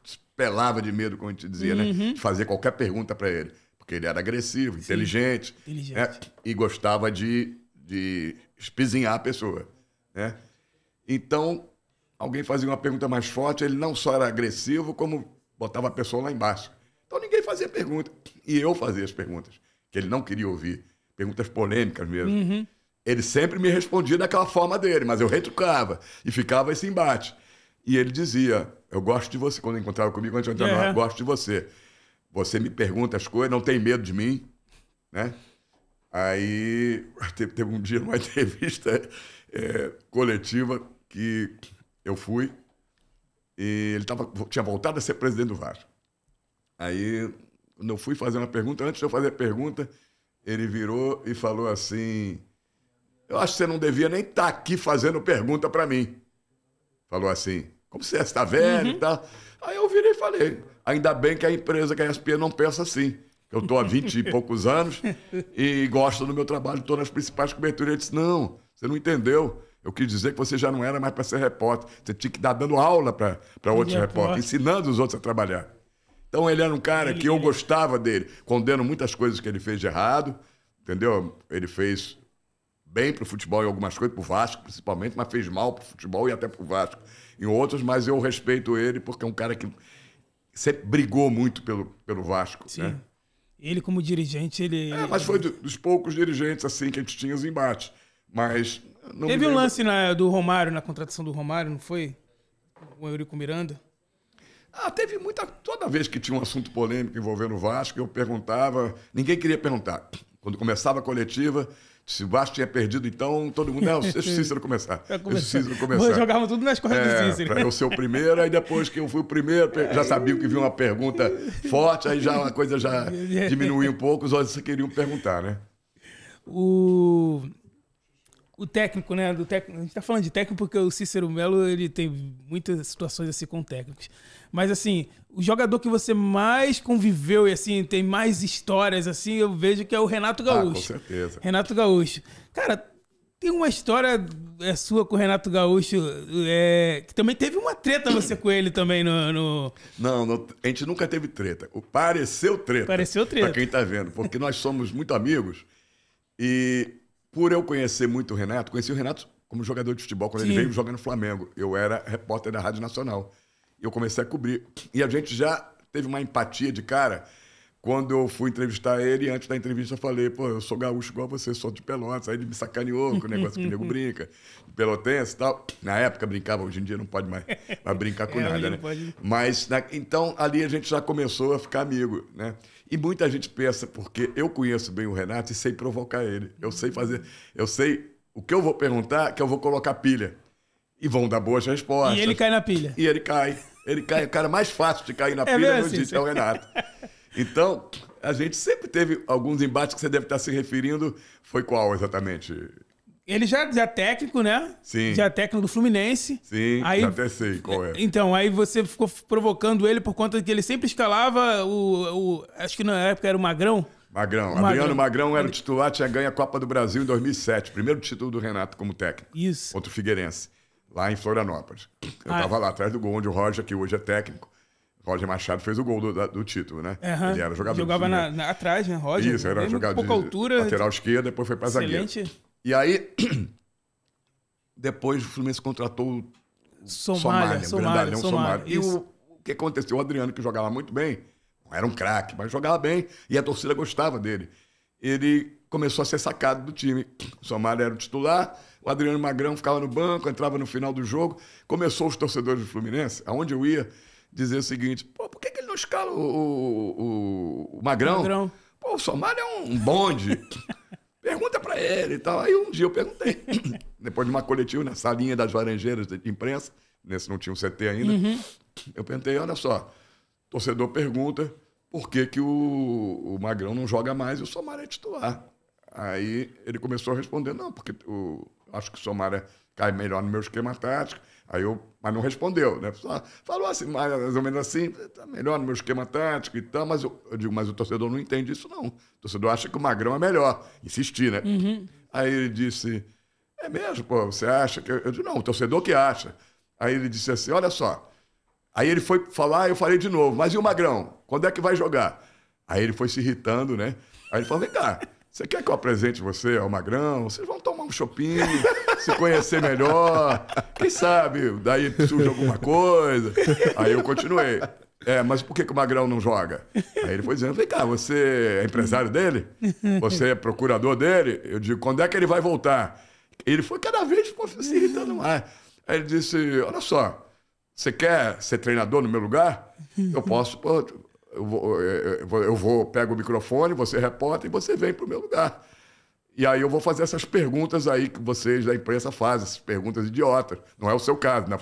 se pelava de medo, como a gente dizia, né? De fazer qualquer pergunta para ele. Porque ele era agressivo, inteligente. Né? E gostava de espizinhar a pessoa. Né? Então, alguém fazia uma pergunta mais forte, ele não só era agressivo, como botava a pessoa lá embaixo. Então, ninguém fazia pergunta. E eu fazia as perguntas, que ele não queria ouvir. Perguntas polêmicas mesmo. Ele sempre me respondia daquela forma dele, mas eu retrucava. E ficava esse embate. E ele dizia, eu gosto de você. Quando encontrava comigo, antes de entrar, eu gosto de você. Você me pergunta as coisas, não tem medo de mim, né? Aí teve um dia numa entrevista coletiva que eu fui e ele tinha voltado a ser presidente do Vasco. Aí, quando eu fui fazer uma pergunta, antes de eu fazer a pergunta, ele virou e falou assim, eu acho que você não devia nem estar aqui fazendo pergunta para mim. Falou assim, como você está velho e tal. Aí eu virei e falei, ainda bem que a empresa, que a ESPN, não pensa assim. Eu estou há 20 e poucos anos e gosto do meu trabalho, estou nas principais coberturas. Ele disse, não, você não entendeu. Eu quis dizer que você já não era mais para ser repórter. Você tinha que estar dando aula para outros repórteres, ensinando os outros a trabalhar. Então ele era um cara que eu gostava dele. Condeno muitas coisas que ele fez de errado, entendeu? Ele fez bem para o futebol em algumas coisas, para o Vasco principalmente, mas fez mal para o futebol e até para o Vasco em outros, mas eu respeito ele porque é um cara que sempre brigou muito pelo Vasco,
Sim.
né?
Ele, como dirigente, ele...
Mas foi dos poucos dirigentes assim que a gente tinha os embates. Mas não
Teve
me
um
lembro.
lance do Romário, na contratação do Romário, não foi? O Eurico Miranda.
Teve muita... Toda vez que tinha um assunto polêmico envolvendo o Vasco, eu perguntava... Ninguém queria perguntar. Quando começava a coletiva, se o Vasco tinha perdido, então todo mundo... Não, deixa o Cícero começar. Deixa o Cícero começar.
Jogavam tudo nas costas do Cícero.
Para eu ser o primeiro, aí depois que eu fui o primeiro, já sabia que vinha uma pergunta forte, aí já a coisa já diminuía um pouco, os outros queriam perguntar, né?
O técnico, né? A gente tá falando de técnico porque o Cícero Melo, ele tem muitas situações assim com técnicos. Mas assim, o jogador que você mais conviveu e assim, tem mais histórias assim, eu vejo que é o Renato Gaúcho.
Com certeza.
Renato Gaúcho. Cara, tem uma história sua com o Renato Gaúcho, que também teve uma treta você com ele também no...
Não, a gente nunca teve treta. Pareceu treta.
Pareceu treta.
Pra quem tá vendo, porque nós somos muito amigos e por eu conhecer muito o Renato, conheci o Renato como jogador de futebol, quando
Sim.
ele veio jogar no Flamengo. Eu era repórter da Rádio Nacional. Eu comecei a cobrir. E a gente já teve uma empatia de cara quando eu fui entrevistar ele. E antes da entrevista eu falei, pô, eu sou gaúcho igual você, sou de Pelotas. Aí ele me sacaneou com o negócio que o nego brinca, de pelotense e tal. Na época brincava, hoje em dia não pode mais brincar com nada, né?
Pode...
Mas, então, ali a gente já começou a ficar amigo, né? E muita gente pensa, porque eu conheço bem o Renato e sei provocar ele. Eu sei o que eu vou perguntar, que eu vou colocar pilha. E vão dar boas respostas.
E ele cai na pilha.
E ele cai. O cara mais fácil de cair na pilha não existe, é o Renato. Então, a gente sempre teve alguns embates que você deve estar se referindo. Foi qual exatamente?
Ele já é técnico, né?
Sim.
Já é técnico do Fluminense.
Sim,
aí,
já até sei qual é.
Então, aí você ficou provocando ele por conta de que ele sempre escalava acho que na época era o Magrão.
Adriano Magrão era o titular, tinha ganho a Copa do Brasil em 2007. Primeiro título do Renato como técnico.
Isso.
Contra o Figueirense, lá em Florianópolis. Eu estava lá atrás do gol, onde o Roger, que hoje é técnico, Roger Machado fez o gol do título, né?
Uhum.
Ele era jogador.
Jogava atrás, né, Roger?
Isso, era jogador
pouca altura.
Lateral esquerda, depois foi para zagueiro.
Excelente.
E aí, depois o Fluminense contratou o
Somália.
grandalhão Somália. E o que aconteceu? O Adriano, que jogava muito bem, não era um craque, mas jogava bem, e a torcida gostava dele. Ele começou a ser sacado do time. O Somália era o titular, o Adriano Magrão ficava no banco, entrava no final do jogo. Começou os torcedores do Fluminense, aonde eu ia, dizer o seguinte, pô, por que ele não escala o Magrão? Pô, o Somália é um bonde. Pergunta pra ele e tal. Aí um dia eu perguntei. Depois de uma coletiva na salinha das Laranjeiras de imprensa, nesse não tinha um CT ainda, eu perguntei, olha só, torcedor pergunta por que o Magrão não joga mais e o Somália é titular. Aí ele começou a responder, não, porque acho que o Somália cai melhor no meu esquema tático. Mas não respondeu, né? Falou assim, mais ou menos assim, tá melhor no meu esquema tático e tal, mas eu digo, mas o torcedor não entende isso, não. O torcedor acha que o Magrão é melhor. Insisti, né? Aí ele disse, é mesmo, pô, você acha que... Eu digo, não, o torcedor que acha. Aí ele disse assim, olha só. Aí ele foi falar, eu falei de novo, mas e o Magrão? Quando é que vai jogar? Aí ele foi se irritando, né? Aí ele falou, vem cá, você quer que eu apresente você ao Magrão? Vocês vão tomar um chopinho, se conhecer melhor. Quem sabe, daí surge alguma coisa. Aí eu continuei. Mas por que o Magrão não joga? Aí ele foi dizendo, vem cá, você é empresário dele? Você é procurador dele? Eu digo, quando é que ele vai voltar? Ele foi cada vez se irritando mais. Aí ele disse, olha só, você quer ser treinador no meu lugar? Eu posso, pô, eu vou, pego o microfone, você repórter e você vem para o meu lugar. E aí eu vou fazer essas perguntas aí que vocês da imprensa fazem, essas perguntas idiotas. Não é o seu caso, né?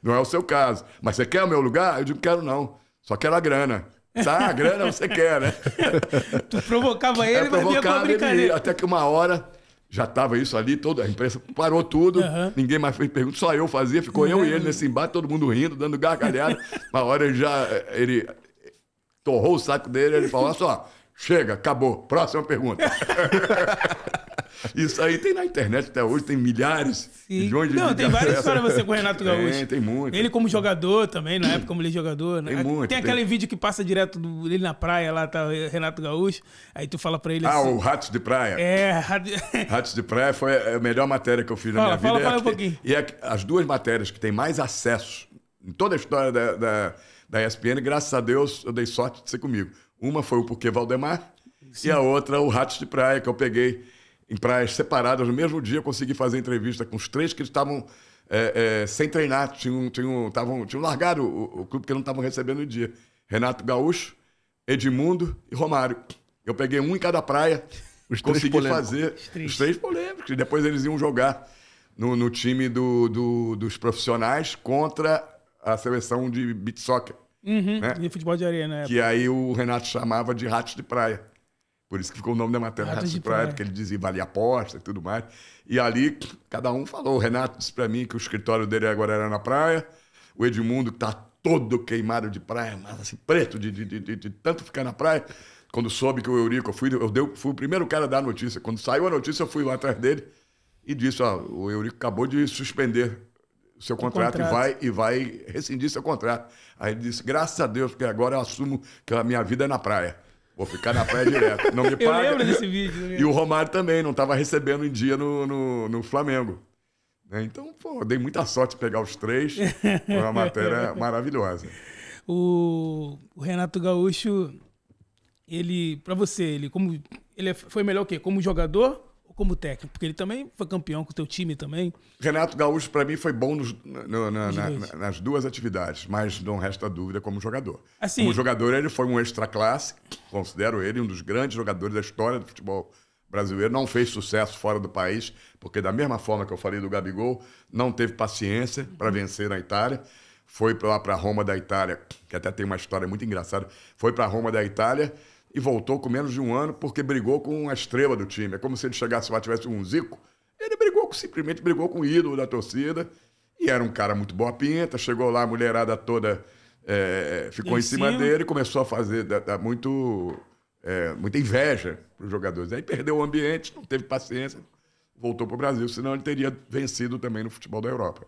Não é o seu caso. Mas você quer o meu lugar? Eu digo, quero não. Só quero a grana. Tá, a grana você quer, né?
Tu provocava ele, mas vinha com a brincadeira.
Até que uma hora já estava isso ali, toda a imprensa parou tudo, ninguém mais fez pergunta, só eu fazia, ficou eu e ele nesse embate, todo mundo rindo, dando gargalhada. Uma hora ele torrou o saco dele, ele falou, olha só, chega, acabou, próxima pergunta. Isso aí tem na internet até hoje, tem milhares, milhões de
Não, tem várias histórias você com o Renato Gaúcho.
Tem muito.
Ele como jogador também, na época como ele é jogador. Né?
Tem muito.
Tem aquele vídeo que passa direto dele na praia, lá tá o Renato Gaúcho, aí tu fala pra ele assim...
o Ratos de Praia. Ratos de Praia foi a melhor matéria que eu fiz na minha vida.
Fala um pouquinho.
E as duas matérias que tem mais acesso em toda a história da ESPN. Graças a Deus, eu dei sorte de ser comigo. Uma foi o Porquê Valdemar e a outra o Ratos de Praia, que eu peguei em praias separadas. No mesmo dia, eu consegui fazer entrevista com os três que estavam sem treinar. Tinham largado o clube porque não estavam recebendo o dia. Renato Gaúcho, Edmundo e Romário. Eu peguei um em cada praia, consegui fazer os três polêmicos. E depois eles iam jogar no time dos profissionais contra a seleção de beach soccer. Né?
De futebol de areia, né?
Que aí o Renato chamava de Ratos de Praia. Por isso que ficou o nome da matéria, Ratos de Praia, porque ele dizia valia aposta e tudo mais. E ali, cada um falou. O Renato disse pra mim que o escritório dele agora era na praia. O Edmundo, que tá todo queimado de praia, mas assim, preto de tanto ficar na praia. Quando soube que o Eurico, eu fui o primeiro cara a dar a notícia. Quando saiu a notícia, eu fui lá atrás dele e disse, o Eurico acabou de suspender o seu contrato. E vai rescindir seu contrato. Aí ele disse, graças a Deus, porque agora eu assumo que a minha vida é na praia. Vou ficar na praia direto. Não me paga.
Eu lembro desse vídeo.
E o Romário também, não estava recebendo em dia no Flamengo. Então, pô, dei muita sorte de pegar os três. Foi uma matéria maravilhosa.
O Renato Gaúcho, pra você, ele foi melhor o quê? Como jogador ou como técnico? Porque ele também foi campeão com o teu time também.
Renato Gaúcho, para mim, foi bom nas duas atividades, mas não resta dúvida como jogador.
Assim,
como jogador, ele foi um extra-classe, considero ele um dos grandes jogadores da história do futebol brasileiro. Não fez sucesso fora do país, porque da mesma forma que eu falei do Gabigol, não teve paciência para vencer na Itália. Foi lá para Roma da Itália, que até tem uma história muito engraçada, foi para Roma da Itália e voltou com menos de um ano porque brigou com a estrela do time. É como se ele chegasse lá, tivesse um Zico. Ele simplesmente brigou com o ídolo da torcida e era um cara muito boa pinta. Chegou lá, a mulherada toda ficou em cima dele e começou a fazer muita inveja para os jogadores. Aí perdeu o ambiente, não teve paciência, voltou para o Brasil, senão ele teria vencido também no futebol da Europa.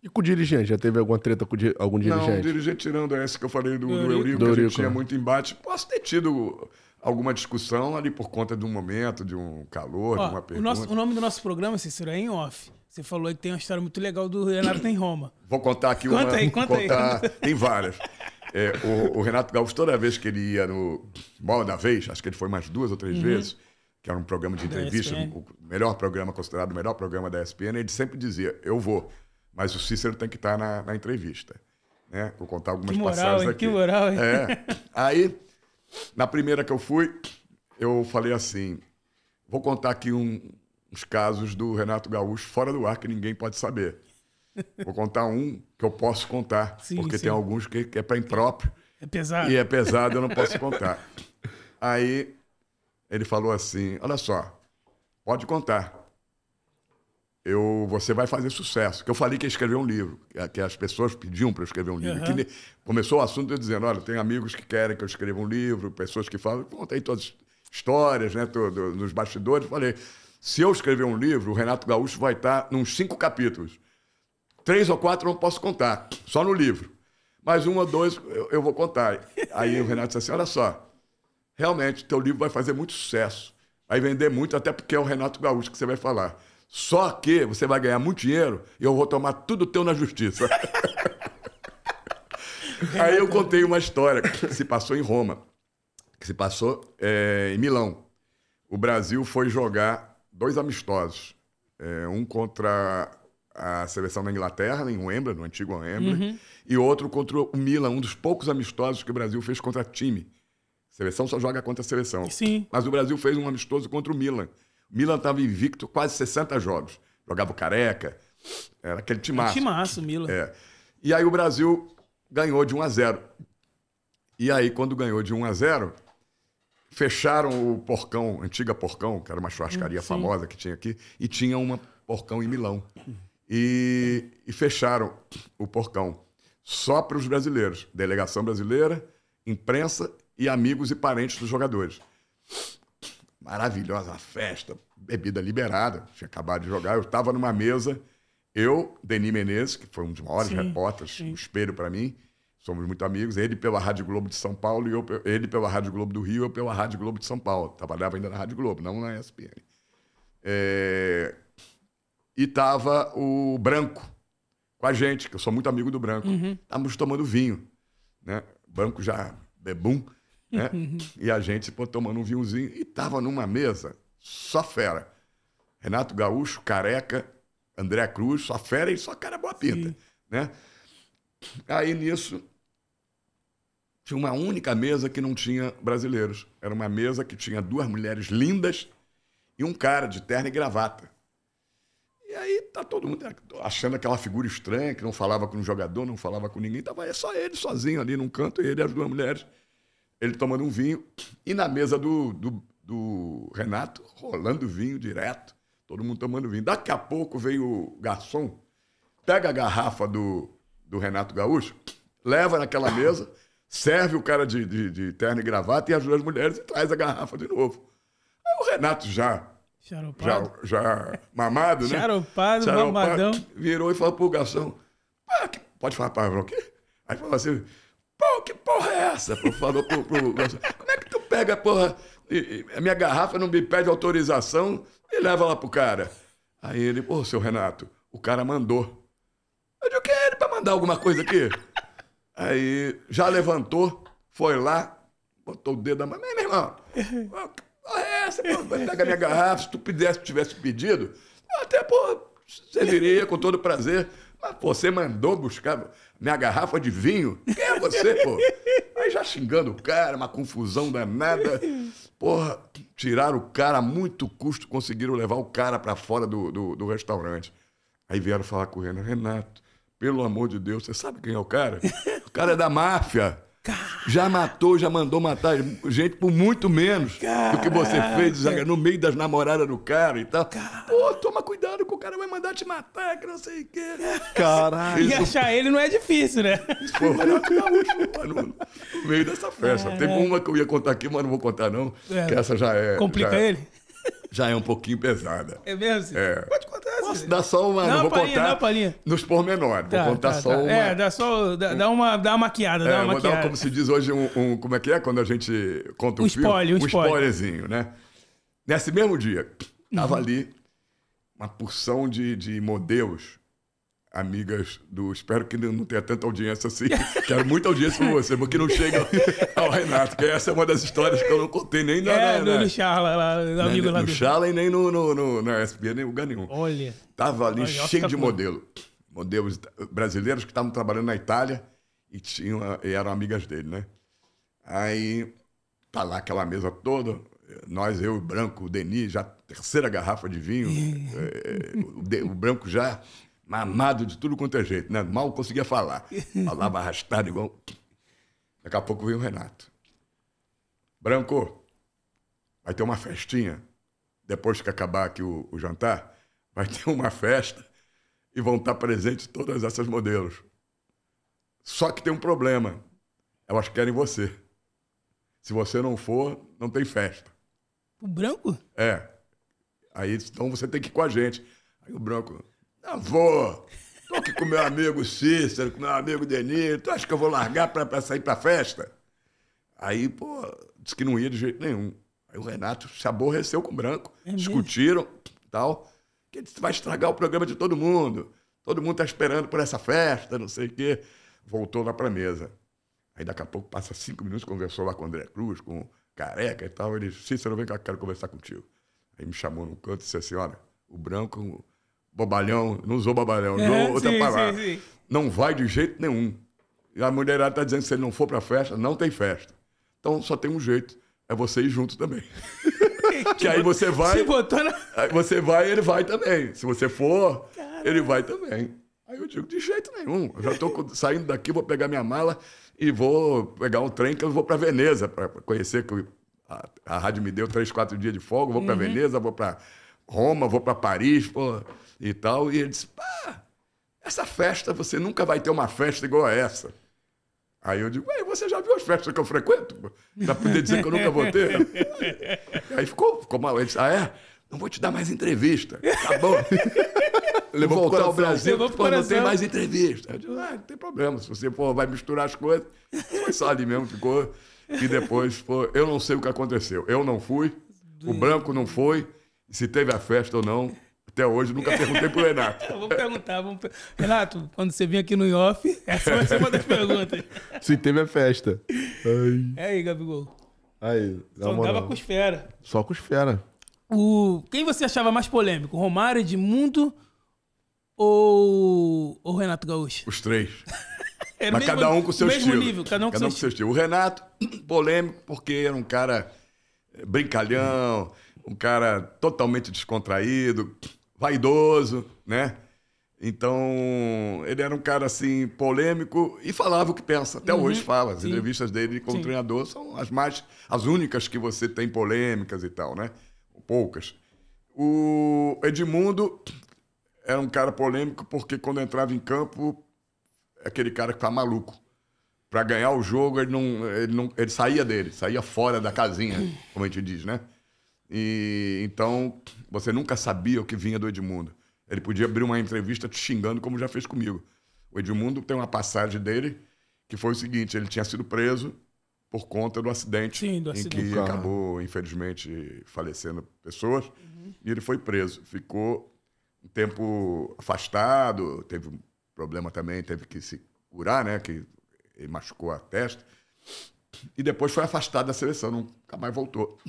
E com o dirigente? Já teve alguma treta com algum dirigente?
Não, o dirigente, tirando essa que eu falei do Eurico, que a gente tinha muito embate, posso ter tido alguma discussão ali por conta de um momento, de um calor, de uma pergunta.
O nome do nosso programa, Cícero, é Em Off. Você falou que tem uma história muito legal do Renato em Roma.
Vou contar aqui uma. Conta aí. Tem várias. O Renato Gaúcho, toda vez que ele ia no Bola da Vez, acho que ele foi mais 2 ou 3 vezes, que era um programa de entrevista, o melhor programa, considerado o melhor programa da ESPN, ele sempre dizia, eu vou, mas o Cícero tem que estar na entrevista. Né? Vou contar algumas passagens aqui.
Que moral, hein?
Aí, na primeira que eu fui, eu falei assim, vou contar aqui uns casos do Renato Gaúcho fora do ar que ninguém pode saber. Vou contar um que eu posso contar, porque tem alguns que é para impróprio.
É pesado.
E é pesado, eu não posso contar. Aí ele falou assim, olha só, pode contar. Você vai fazer sucesso. Que eu falei que ia escrever um livro, que as pessoas pediam para eu escrever um livro. Que começou o assunto eu dizendo, olha, tem amigos que querem que eu escreva um livro, pessoas que falam, contei todas as histórias, né, nos bastidores. Falei, se eu escrever um livro, o Renato Gaúcho vai estar nos 5 capítulos. 3 ou 4 eu não posso contar, só no livro. Mas 1 ou 2 eu vou contar. Aí o Renato disse assim, olha só, realmente, teu livro vai fazer muito sucesso. Vai vender muito, até porque é o Renato Gaúcho que você vai falar. Só que você vai ganhar muito dinheiro e eu vou tomar tudo teu na justiça. Aí eu contei uma história que se passou em Roma, que se passou em Milão. O Brasil foi jogar 2 amistosos. Um contra a seleção da Inglaterra, em Wembley, no antigo Wembley, e outro contra o Milan, um dos poucos amistosos que o Brasil fez contra time. A seleção só joga contra a seleção.
Sim.
Mas o Brasil fez um amistoso contra o Milan. O Milan estava invicto quase 60 jogos. Jogava o Careca, era aquele timaço.
Timaço, Milan.
E aí o Brasil ganhou de 1-0. E aí, quando ganhou de 1-0, fecharam o Porcão, antiga Porcão, que era uma churrascaria famosa que tinha aqui, e tinha uma Porcão em Milão. E fecharam o Porcão só para os brasileiros. Delegação brasileira, imprensa e amigos e parentes dos jogadores. Maravilhosa festa, bebida liberada, tinha acabado de jogar. Eu estava numa mesa, eu, Denis Menezes, que foi um dos maiores repórteres, um espelho para mim, somos muito amigos, ele pela Rádio Globo de São Paulo, ele pela Rádio Globo do Rio, eu pela Rádio Globo de São Paulo. Trabalhava ainda na Rádio Globo, não na ESPN. E estava o Branco com a gente, que eu sou muito amigo do Branco. Estávamos tomando vinho né? Branco já bebum, né? E a gente, pô, tomando um vinhozinho. E tava numa mesa, só fera. Renato Gaúcho, Careca, André Cruz, só fera e só cara boa pinta, né? Aí, nisso, tinha uma única mesa que não tinha brasileiros. Era uma mesa que tinha 2 mulheres lindas e um cara de terno e gravata. E aí tá todo mundo achando aquela figura estranha, que não falava com o jogador, não falava com ninguém. Tava só ele sozinho ali num canto, ele e as 2 mulheres. Ele tomando um vinho. E na mesa do Renato, rolando vinho direto. Todo mundo tomando vinho. Daqui a pouco veio o garçom, pega a garrafa do Renato Gaúcho, leva naquela mesa, serve o cara de terno e gravata e as 2 mulheres e traz a garrafa de novo. Aí o Renato já mamado, né?
Charopado, mamadão.
Virou e falou pro garçom, pode falar palavrão aqui? Aí falou assim, pô, que porra é essa? Falou pro garçom, como é que tu pega, porra, a minha garrafa não me pede autorização e leva lá pro cara? Aí ele, pô, seu Renato, o cara mandou. Eu digo, o que é ele pra mandar alguma coisa aqui? Aí já levantou, foi lá, botou o dedo na mão. Meu irmão, porra é essa? Pega a minha garrafa, se tu tivesse pedido, até, pô, serviria com todo prazer. Mas pô, você mandou buscar minha garrafa de vinho? Quem é você, pô? Aí já xingando o cara, uma confusão danada. Porra, tiraram o cara a muito custo, conseguiram levar o cara pra fora do restaurante. Aí vieram falar com o Renato, pelo amor de Deus, você sabe quem é o cara? O cara é da máfia. Já matou, já mandou matar gente por muito menos do que você fez no meio das namoradas do cara e tal. Pô, toma cuidado que o cara vai mandar te matar, que não sei o quê.
Caralho.
E achar ele não é difícil, né?
Isso foi o Renato Gaúcho, no meio dessa festa. Teve uma que eu ia contar aqui, mas não vou contar não, que essa já é...
Complica ele?
Já é um pouquinho pesada.
É mesmo?
É.
Pode contar.
Posso dar só uma... Não vou contar nos pormenores. Vou contar só uma...
Dá uma maquiada, dá uma
vou
maquiada.
dar, como se diz hoje, como é que é? Quando a gente conta um filme?
Um
spoilerzinho, né? Nesse mesmo dia, tava ali uma porção de modelos, amigas do... Espero que não tenha tanta audiência assim. Quero muita audiência com você, porque não chega ao Renato, que essa é uma das histórias que eu não contei nem
no Charla, lá, no amigo lá
no Charla e nem na SB, nem lugar nenhum.
Olha.
Tava ali cheio de modelos brasileiros que estavam trabalhando na Itália e eram amigas dele, né? Aí tá lá aquela mesa toda, nós, eu, o Branco, o Denis, já 3ª garrafa de vinho, o Branco já mamado de tudo quanto é jeito, né? Mal conseguia falar. Falava arrastado igual... Daqui a pouco veio o Renato. Branco, vai ter uma festinha. Depois que acabar aqui o jantar, vai ter uma festa e vão estar presentes todas essas modelos. Só que tem um problema. Elas querem você. Se você não for, não tem festa.
O Branco?
É. Aí, então você tem que ir com a gente. Aí o Branco... Não vou. Tô aqui com meu amigo Cícero, com meu amigo Denis. Tu acha que eu vou largar pra sair pra festa? Aí, pô, disse que não ia de jeito nenhum. Aí o Renato se aborreceu com o Branco. Discutiram e tal. Que ele disse, vai estragar o programa de todo mundo. Todo mundo tá esperando por essa festa, não sei o quê. Voltou lá pra mesa. Aí daqui a pouco, passa 5 minutos, conversou lá com o André Cruz, com o Careca e tal. Ele disse, Cícero, vem cá, quero conversar contigo. Aí me chamou num canto e disse assim, olha, o Branco... Bobalhão, não usou bobalhão, usou outra palavra. Sim. Não vai de jeito nenhum. E a mulherada está dizendo que se ele não for para a festa, não tem festa. Então só tem um jeito, é você ir junto também. Que aí você vai, aí você vai, ele vai também. Se você for, ele vai também. Aí eu digo, de jeito nenhum. Eu já estou saindo daqui, vou pegar minha mala e vou pegar um trem que eu vou para Veneza, para conhecer, que a rádio me deu 3, 4 dias de folga, vou para Veneza, vou para Roma, vou para Paris, pô... e tal, e ele disse, pá, essa festa, você nunca vai ter uma festa igual a essa. Aí eu digo, você já viu as festas que eu frequento? Pra poder dizer que eu nunca vou ter? Aí ficou mal. Ele disse, não vou te dar mais entrevista. Tá bom. Levou voltar ao Brasil, não tem mais entrevista. Eu digo, não tem problema, se você vai misturar as coisas. Foi só ali mesmo, ficou. E depois, eu não sei o que aconteceu. Eu não fui, o Branco não foi, se teve a festa ou não, Até hoje nunca perguntei pro Renato.
Vou perguntar. Renato, quando você vir aqui no off, essa vai ser uma das perguntas.
Se teve a festa. Ai.
É aí, Gabigol.
Aí,
Só andava com os fera.
Só com os fera.
Quem você achava mais polêmico? Romário, Edmundo ou Renato Gaúcho?
Os três.
Era
Mas cada um com o seu estilo.
Nível, cada um com seu estilo.
O Renato, polêmico, porque era um cara brincalhão, um cara totalmente descontraído, vaidoso, né? Então, ele era um cara, assim, polêmico e falava o que pensa. Até hoje fala. As entrevistas dele como treinador são as únicas que você tem polêmicas e tal, né? Poucas. O Edmundo era um cara polêmico porque quando entrava em campo, é aquele cara que tá maluco. Para ganhar o jogo, ele saía fora da casinha, como a gente diz, né? E então, você nunca sabia o que vinha do Edmundo. Ele podia abrir uma entrevista te xingando, como já fez comigo. O Edmundo tem uma passagem dele que foi o seguinte: ele tinha sido preso por conta do acidente, em que acabou, infelizmente, falecendo pessoas. E ele foi preso. Ficou um tempo afastado, teve um problema também, teve que se curar, né? Que ele machucou a testa. E depois foi afastado da seleção, nunca mais voltou.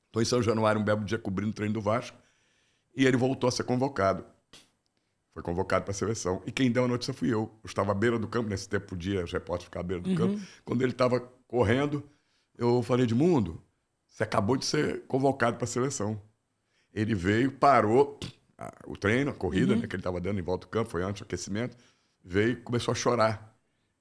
Estou em São Januário, um belo dia, cobrindo o treino do Vasco. E ele voltou a ser convocado. Foi convocado para a seleção. E quem deu a notícia fui eu. Eu estava à beira do campo, nesse tempo podia os repórteres ficar à beira do campo. Quando ele estava correndo, eu falei: Edmundo, você acabou de ser convocado para a seleção. Ele veio, parou o treino, a corrida, né, que ele estava dando em volta do campo, foi antes do aquecimento. Veio e começou a chorar.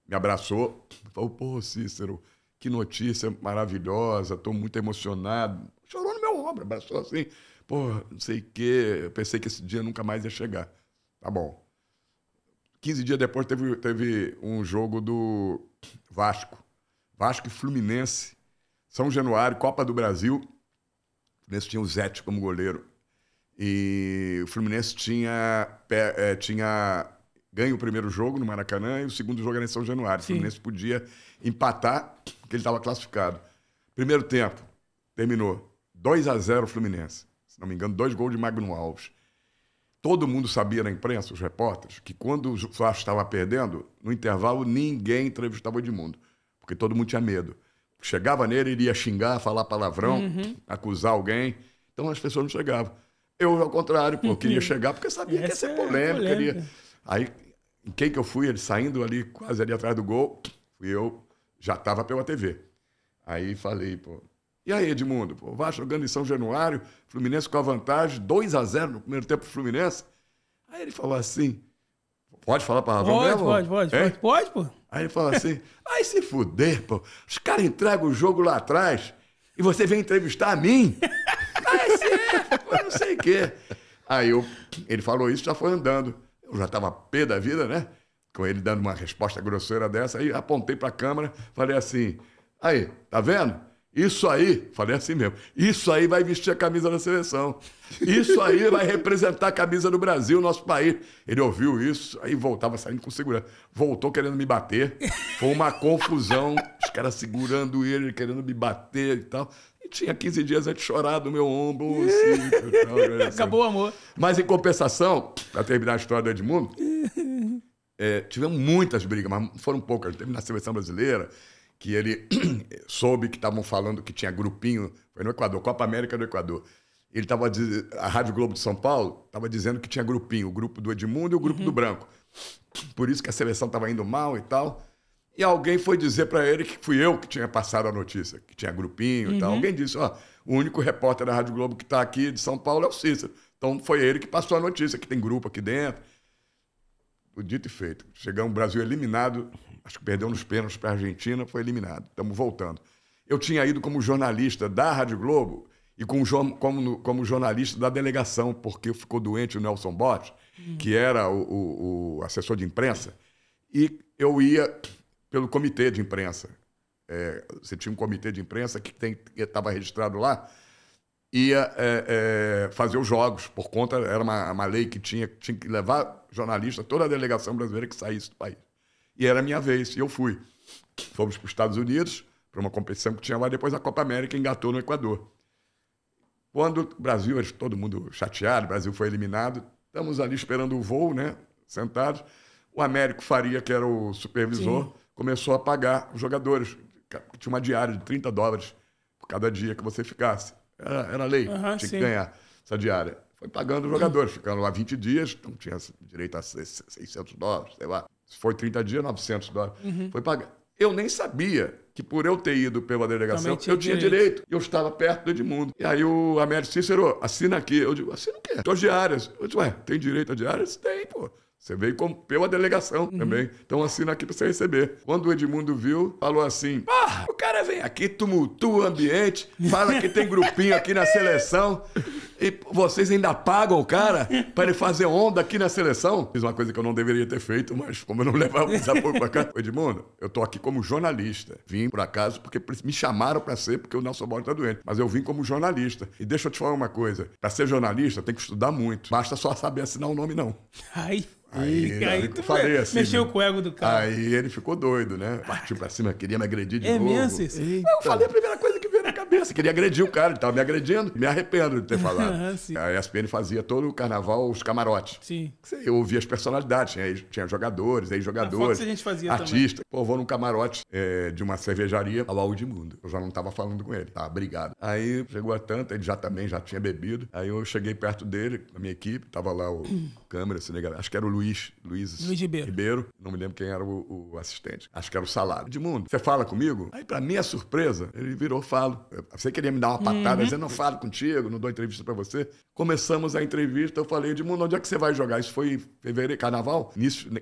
Me abraçou. Falou: pô, Cícero, que notícia maravilhosa, estou muito emocionado. Chorou no meu ombro, abraçou assim. Pô, não sei o quê, eu pensei que esse dia nunca mais ia chegar. Tá bom. 15 dias depois teve um jogo do Vasco. Vasco e Fluminense. São Januário, Copa do Brasil. O Fluminense tinha o Zete como goleiro. E o Fluminense tinha ganho o primeiro jogo no Maracanã e o segundo jogo era em São Januário. O Fluminense podia empatar, porque ele estava classificado. Primeiro tempo, terminou 2-0 o Fluminense. Se não me engano, 2 gols de Magno Alves. Todo mundo sabia na imprensa, os repórteres, que quando o Vasco estava perdendo, no intervalo ninguém entrevistava o Edmundo, porque todo mundo tinha medo. Chegava nele, ele ia xingar, falar palavrão, acusar alguém. Então as pessoas não chegavam. Eu, ao contrário, eu queria chegar porque sabia que ia ser polêmica. Aí, em quem que eu fui? Ele saindo ali, quase ali atrás do gol, fui eu, já estava pela TV. Aí falei, pô, e aí, Edmundo? Pô, Vasco jogando em São Januário, Fluminense com a vantagem, 2-0 no primeiro tempo do Fluminense. Aí ele falou assim, pode falar palavrão mesmo?
Pode, pô.
Aí ele falou assim, aí se fuder, pô, os caras entregam o jogo lá atrás e você vem entrevistar a mim? Aí sim, pô, não sei o quê. Aí ele falou isso, já foi andando. Eu já estava pé da vida, né? Com ele dando uma resposta grosseira dessa. Aí apontei para a câmera, falei assim, aí, tá vendo? Isso aí, falei assim mesmo, isso aí vai vestir a camisa da seleção. Isso aí vai representar a camisa do Brasil, nosso país. Ele ouviu isso, aí voltava saindo com segurança. Voltou querendo me bater. Foi uma confusão, os caras segurando ele, querendo me bater e tal. E tinha 15 dias antes de chorar do meu ombro. Assim,
acabou o amor.
Mas em compensação, para terminar a história do Edmundo, tivemos muitas brigas, mas foram poucas. Teve na seleção brasileira, que ele soube que estavam falando que tinha grupinho, foi no Equador, Copa América do Equador. Ele estava a Rádio Globo de São Paulo estava dizendo que tinha grupinho, o grupo do Edmundo e o grupo do Branco. Por isso que a seleção estava indo mal e tal. E alguém foi dizer para ele que fui eu que tinha passado a notícia, que tinha grupinho e tal. Alguém disse, ó, o único repórter da Rádio Globo que está aqui de São Paulo é o Cícero. Então foi ele que passou a notícia, que tem grupo aqui dentro. O dito e feito. Chegamos, o Brasil eliminado, acho que perdeu nos pênaltis para a Argentina, foi eliminado. Estamos voltando. Eu tinha ido como jornalista da Rádio Globo e como jornalista da delegação, porque ficou doente o Nelson Botti, que era o assessor de imprensa, e eu ia pelo comitê de imprensa. Você tinha um comitê de imprensa que estava registrado lá, ia fazer os jogos, por conta, era uma lei que tinha que levar jornalista, toda a delegação brasileira que saísse do país. E era a minha vez, e eu fui. Fomos para os Estados Unidos, para uma competição que tinha lá, depois a Copa América engatou no Equador. Quando o Brasil, todo mundo chateado, o Brasil foi eliminado, estamos ali esperando o voo, né? Sentados. O Américo Faria, que era o supervisor, começou a pagar os jogadores. Tinha uma diária de $30 por cada dia que você ficasse. Era lei, tinha que ganhar essa diária. Foi pagando os jogadores, ficando lá 20 dias, não tinha direito a $600, sei lá. Se foi 30 dias, $900. Foi pagar. Eu nem sabia que por eu ter ido pela delegação, eu tinha direito. Eu estava perto do Edmundo. E aí o Américo Cícero, assina aqui. Eu digo, assina o quê? As diárias. Eu digo, tem direito a diárias? Tem, pô. Você veio pela delegação também. Então assina aqui pra você receber. Quando o Edmundo viu, falou assim, o cara vem aqui, tumultua o ambiente, fala que tem grupinho aqui na seleção e vocês ainda pagam o cara pra ele fazer onda aqui na seleção? Fiz uma coisa que eu não deveria ter feito, mas como eu não levava essa porra pra cá. Edmundo, eu tô aqui como jornalista. Vim, por acaso, porque me chamaram pra ser, porque o Nelson Borges tá doente. Mas eu vim como jornalista. E deixa eu te falar uma coisa. Pra ser jornalista, tem que estudar muito. Basta só saber assinar o nome, não.
Aí
tu falei assim,
mexeu com o ego do cara.
Aí ele ficou doido, né? Partiu pra cima, queria me agredir de novo.
Mesmo?
Eu falei a primeira coisa que veio na cabeça. Queria agredir o cara, ele tava me agredindo. Me arrependo de ter falado. A ESPN fazia todo o carnaval, os camarotes.
Sim.
Eu ouvia as personalidades. Tinha jogadores, ex-jogadores,
a gente fazia
artistas. Pô, vou num camarote de uma cervejaria, falar o Edmundo. Eu já não tava falando com ele. Tá, obrigado. Aí chegou a tanta, ele já tinha bebido. Aí eu cheguei perto dele, na minha equipe, tava lá o câmera, acho que era o Luiz Ribeiro. Não me lembro quem era o assistente. Acho que era o Salário. Edmundo, você fala comigo? Aí, pra minha surpresa, ele virou, falo. Você queria me dar uma patada, dizendo, não falo contigo, não dou entrevista pra você. Começamos a entrevista, eu falei, Edmundo, onde é que você vai jogar? Isso foi em fevereiro, carnaval?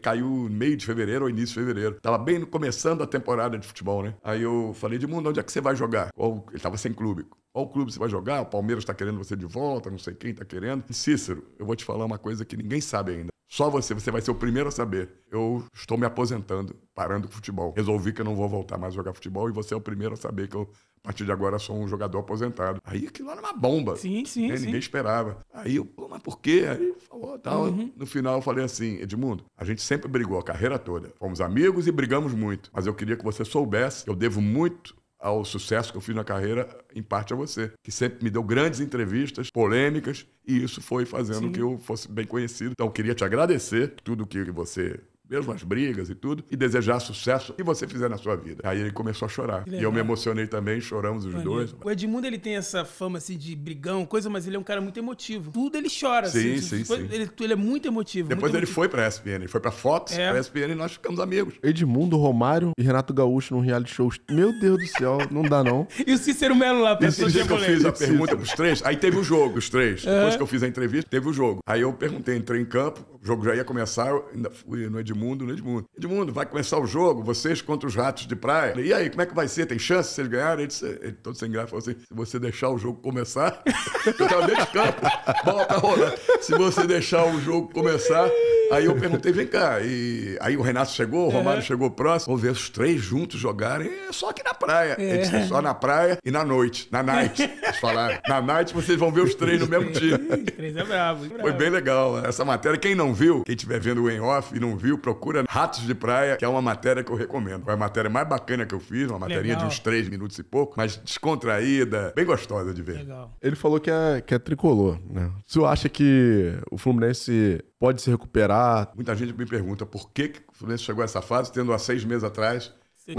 Caiu meio de fevereiro ou início de fevereiro. Tava bem começando a temporada de futebol, né? Aí eu falei, Edmundo, onde é que você vai jogar? Ele tava sem clube. Qual clube você vai jogar? O Palmeiras tá querendo você de volta, não sei quem tá querendo. Cícero, eu vou te falar uma coisa que ninguém sabe ainda. Só você vai ser o primeiro a saber. Eu estou me aposentando, parando com futebol. Resolvi que eu não vou voltar mais a jogar futebol e você é o primeiro a saber que eu, a partir de agora, sou um jogador aposentado. Aí aquilo era uma bomba.
Sim.
Ninguém esperava. Aí eu, mas por quê? Aí ele falou, tal. No final eu falei assim, Edmundo, a gente sempre brigou a carreira toda. Fomos amigos e brigamos muito. Mas eu queria que você soubesse que eu devo muito ao sucesso que eu fiz na carreira, em parte a você, que sempre me deu grandes entrevistas, polêmicas, e isso foi fazendo que eu fosse bem conhecido. Então, eu queria te agradecer tudo que você, mesmo as brigas e tudo, e desejar sucesso que você fizer na sua vida. Aí ele começou a chorar. E eu me emocionei também, choramos os dois.
O Edmundo, ele tem essa fama, assim, de brigão, coisa, mas ele é um cara muito emotivo. Tudo ele chora,
sim.
Ele é muito emotivo.
Depois ele foi pra ESPN, ele foi pra Fox, pra ESPN, e nós ficamos amigos.
Edmundo, Romário e Renato Gaúcho num reality show. Meu Deus do céu, não dá não.
E o Cícero Melo lá.
Esse dia que eu fiz a pergunta pros três, aí teve o jogo, os três. Depois que eu fiz a entrevista, teve o jogo. Aí eu perguntei, entrei em campo, o jogo já ia começar, eu ainda fui no Edmundo. Edmundo, vai começar o jogo, vocês contra os Ratos de Praia. E aí, como é que vai ser? Tem chance de vocês ganharem? Ele todo sem graça, falou assim, se você deixar o jogo começar... eu tava dentro de campo, bola pra rolar. Se você deixar o jogo começar... Aí eu perguntei, vem cá. E aí o Renato chegou, o Romário chegou próximo. Vou ver os três juntos jogarem, só aqui na praia. Ele disse, só na praia e na noite. Na night, eles falaram. Na night vocês vão ver os três no mesmo time.
Três é bravo.
Foi bem legal essa matéria. Quem não viu, quem estiver vendo o Em Off e não viu, procura Ratos de Praia, que é uma matéria que eu recomendo. Foi a matéria mais bacana que eu fiz, uma matéria de uns 3 minutos e pouco, mas descontraída, bem gostosa de ver.
Legal.
Ele falou que é tricolor, né? O senhor acha que o Fluminense pode se recuperar?
Muita gente me pergunta por que o Fluminense chegou a essa fase, tendo há 6 meses atrás, ser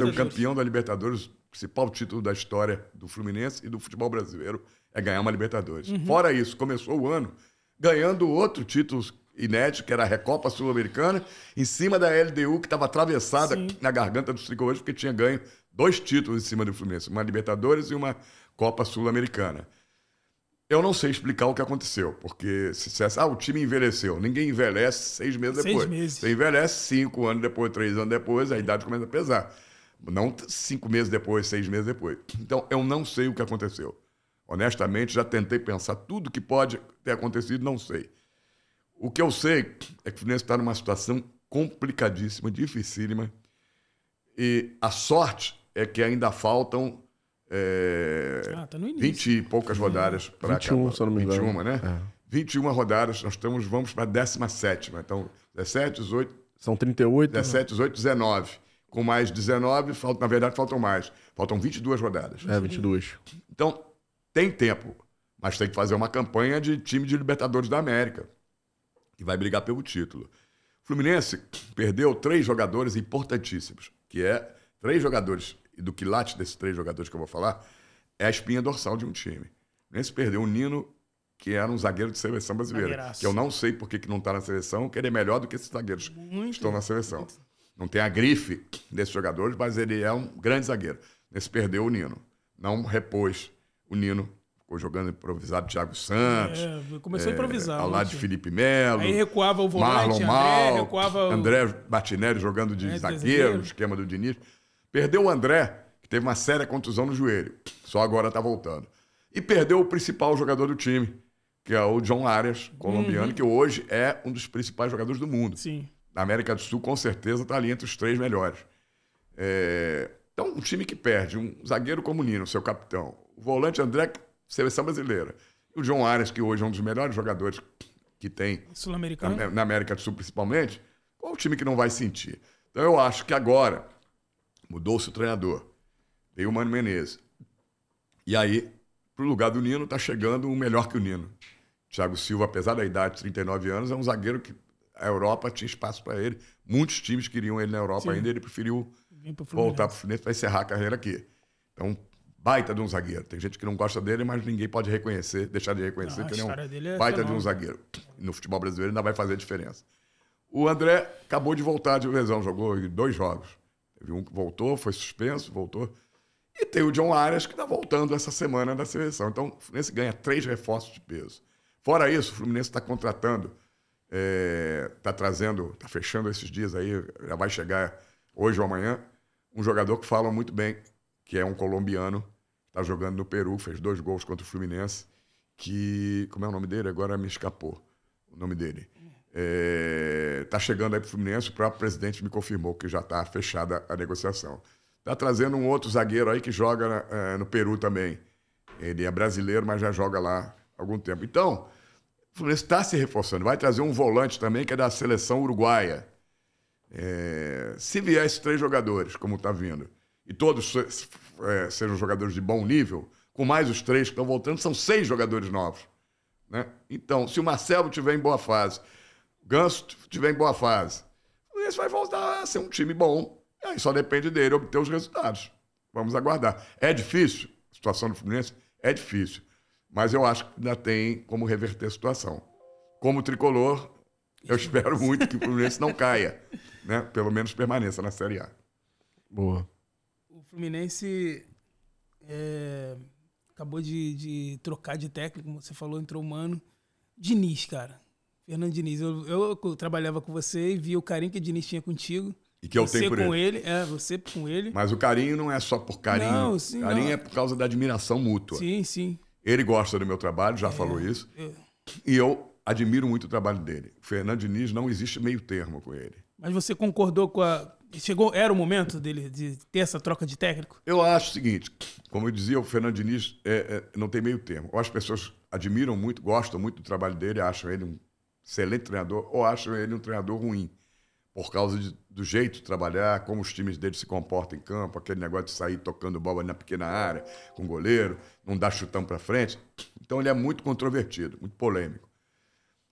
o campeão da Libertadores, o principal título da história do Fluminense e do futebol brasileiro é ganhar uma Libertadores. Fora isso, começou o ano ganhando outro título inédito, que era a Recopa Sul-Americana, em cima da LDU, que estava atravessada na garganta dos tricolores, porque tinha ganho 2 títulos em cima do Fluminense, uma Libertadores e uma Copa Sul-Americana. Eu não sei explicar o que aconteceu, porque se dissesse, o time envelheceu. Ninguém envelhece 6 meses depois. 6 meses. Você envelhece 5 anos depois, 3 anos depois, a idade começa a pesar. Não 5 meses depois, 6 meses depois. Então, eu não sei o que aconteceu. Honestamente, já tentei pensar tudo que pode ter acontecido, não sei. O que eu sei é que o Fluminense está numa situação complicadíssima, dificílima, e a sorte é que ainda faltam
tá no início.
20 e poucas rodadas para
21,
acabar.
se eu não me engano.
21, né? 21 rodadas, vamos para a 17ª. Então, 17, 18...
São 38.
17, 18, 19. Com mais 19, na verdade, faltam mais. Faltam 22 rodadas.
22.
Então, tem tempo. mas tem que fazer uma campanha de time de Libertadores da América, que vai brigar pelo título. O Fluminense perdeu 3 jogadores importantíssimos, que é 3 jogadores, e do quilate desses 3 jogadores que eu vou falar, é a espinha dorsal de um time. O Fluminense perdeu o Nino, que era um zagueiro de seleção brasileira,
Zagueiraço.
que eu não sei por que não está na seleção, que ele é melhor do que esses zagueiros que estão na seleção.
Muito.
Não tem a grife desses jogadores, mas ele é um grande zagueiro. Esse perdeu o Nino. Não repôs o Nino. Ficou jogando improvisado Thiago Santos.
Começou a improvisar.
Ao lado de Felipe Melo.
Aí recuava o volante,
André Martinelli jogando de zagueiro, no esquema do Diniz. Perdeu o André, que teve uma séria contusão no joelho. Só agora está voltando. E perdeu o principal jogador do time, que é o John Arias, colombiano, que hoje é um dos principais jogadores do mundo.
Sim.
Na América do Sul, com certeza, está ali entre os 3 melhores. Então, um time que perde um zagueiro como o Nino, seu capitão, o volante André, seleção brasileira, e o John Arias, que hoje é um dos melhores jogadores que tem
Sul-americano,
na América do Sul, principalmente, qual o time que não vai sentir? Então, eu acho que agora mudou-se o treinador, veio o Mano Menezes. E aí, pro lugar do Nino, está chegando um melhor que o Nino. Thiago Silva, apesar da idade de 39 anos, é um zagueiro que a Europa tinha espaço para ele. Muitos times queriam ele na Europa ainda, ele preferiu voltar para o Fluminense para encerrar a carreira aqui. Então, baita de um zagueiro. Tem gente que não gosta dele, mas ninguém pode reconhecer, deixar de reconhecer que ele é um baita de um zagueiro. No futebol brasileiro ainda vai fazer diferença. O André acabou de voltar de lesão, jogou 2 jogos. Teve um que voltou, foi suspenso, voltou. E tem o John Arias, que está voltando essa semana da seleção. Então, o Fluminense ganha 3 reforços de peso. Fora isso, o Fluminense está contratando, está fechando esses dias aí, já vai chegar hoje ou amanhã, um jogador que fala muito bem, que é um colombiano, está jogando no Peru, fez 2 gols contra o Fluminense, que, como é o nome dele? Agora me escapou o nome dele. Está chegando aí para o Fluminense, o próprio presidente me confirmou que já está fechada a negociação. Está trazendo um outro zagueiro aí que joga no Peru também. Ele é brasileiro, mas já joga lá há algum tempo. Então, o Fluminense está se reforçando. Vai trazer um volante também, que é da seleção uruguaia. Se vier esses 3 jogadores, como está vindo, e todos sejam jogadores de bom nível, com mais os 3 que estão voltando, são 6 jogadores novos. Né? Então, se o Marcelo estiver em boa fase, o Ganso estiver em boa fase, o Fluminense vai voltar a ser um time bom. E aí só depende dele obter os resultados. Vamos aguardar. É difícil, a situação do Fluminense é difícil, mas eu acho que ainda tem como reverter a situação. Como tricolor, eu espero muito que o Fluminense não caia, né? Pelo menos permaneça na Série A.
Boa.
O Fluminense acabou de trocar de técnico, como você falou, entrou o Mano. Diniz, cara. Fernando Diniz. Eu trabalhava com você e vi o carinho que o Diniz tinha contigo.
E que eu tenho por ele.
Você com ele.
Mas o carinho não é só por carinho.
Não, sim,
carinho
não.
é por causa da admiração mútua.
Sim, sim.
Ele gosta do meu trabalho, já falou isso. E eu admiro muito o trabalho dele. O Fernando Diniz, não existe meio termo com ele.
Mas você concordou com era o momento dele de ter essa troca de técnico?
Eu acho o seguinte, como eu dizia, o Fernando Diniz não tem meio termo. Ou as pessoas admiram muito, gostam muito do trabalho dele, acham ele um excelente treinador, ou acham ele um treinador ruim. Por causa do jeito de trabalhar, como os times dele se comportam em campo, aquele negócio de sair tocando bola na pequena área, com o goleiro, não dar chutão para frente. Então ele é muito controvertido, muito polêmico.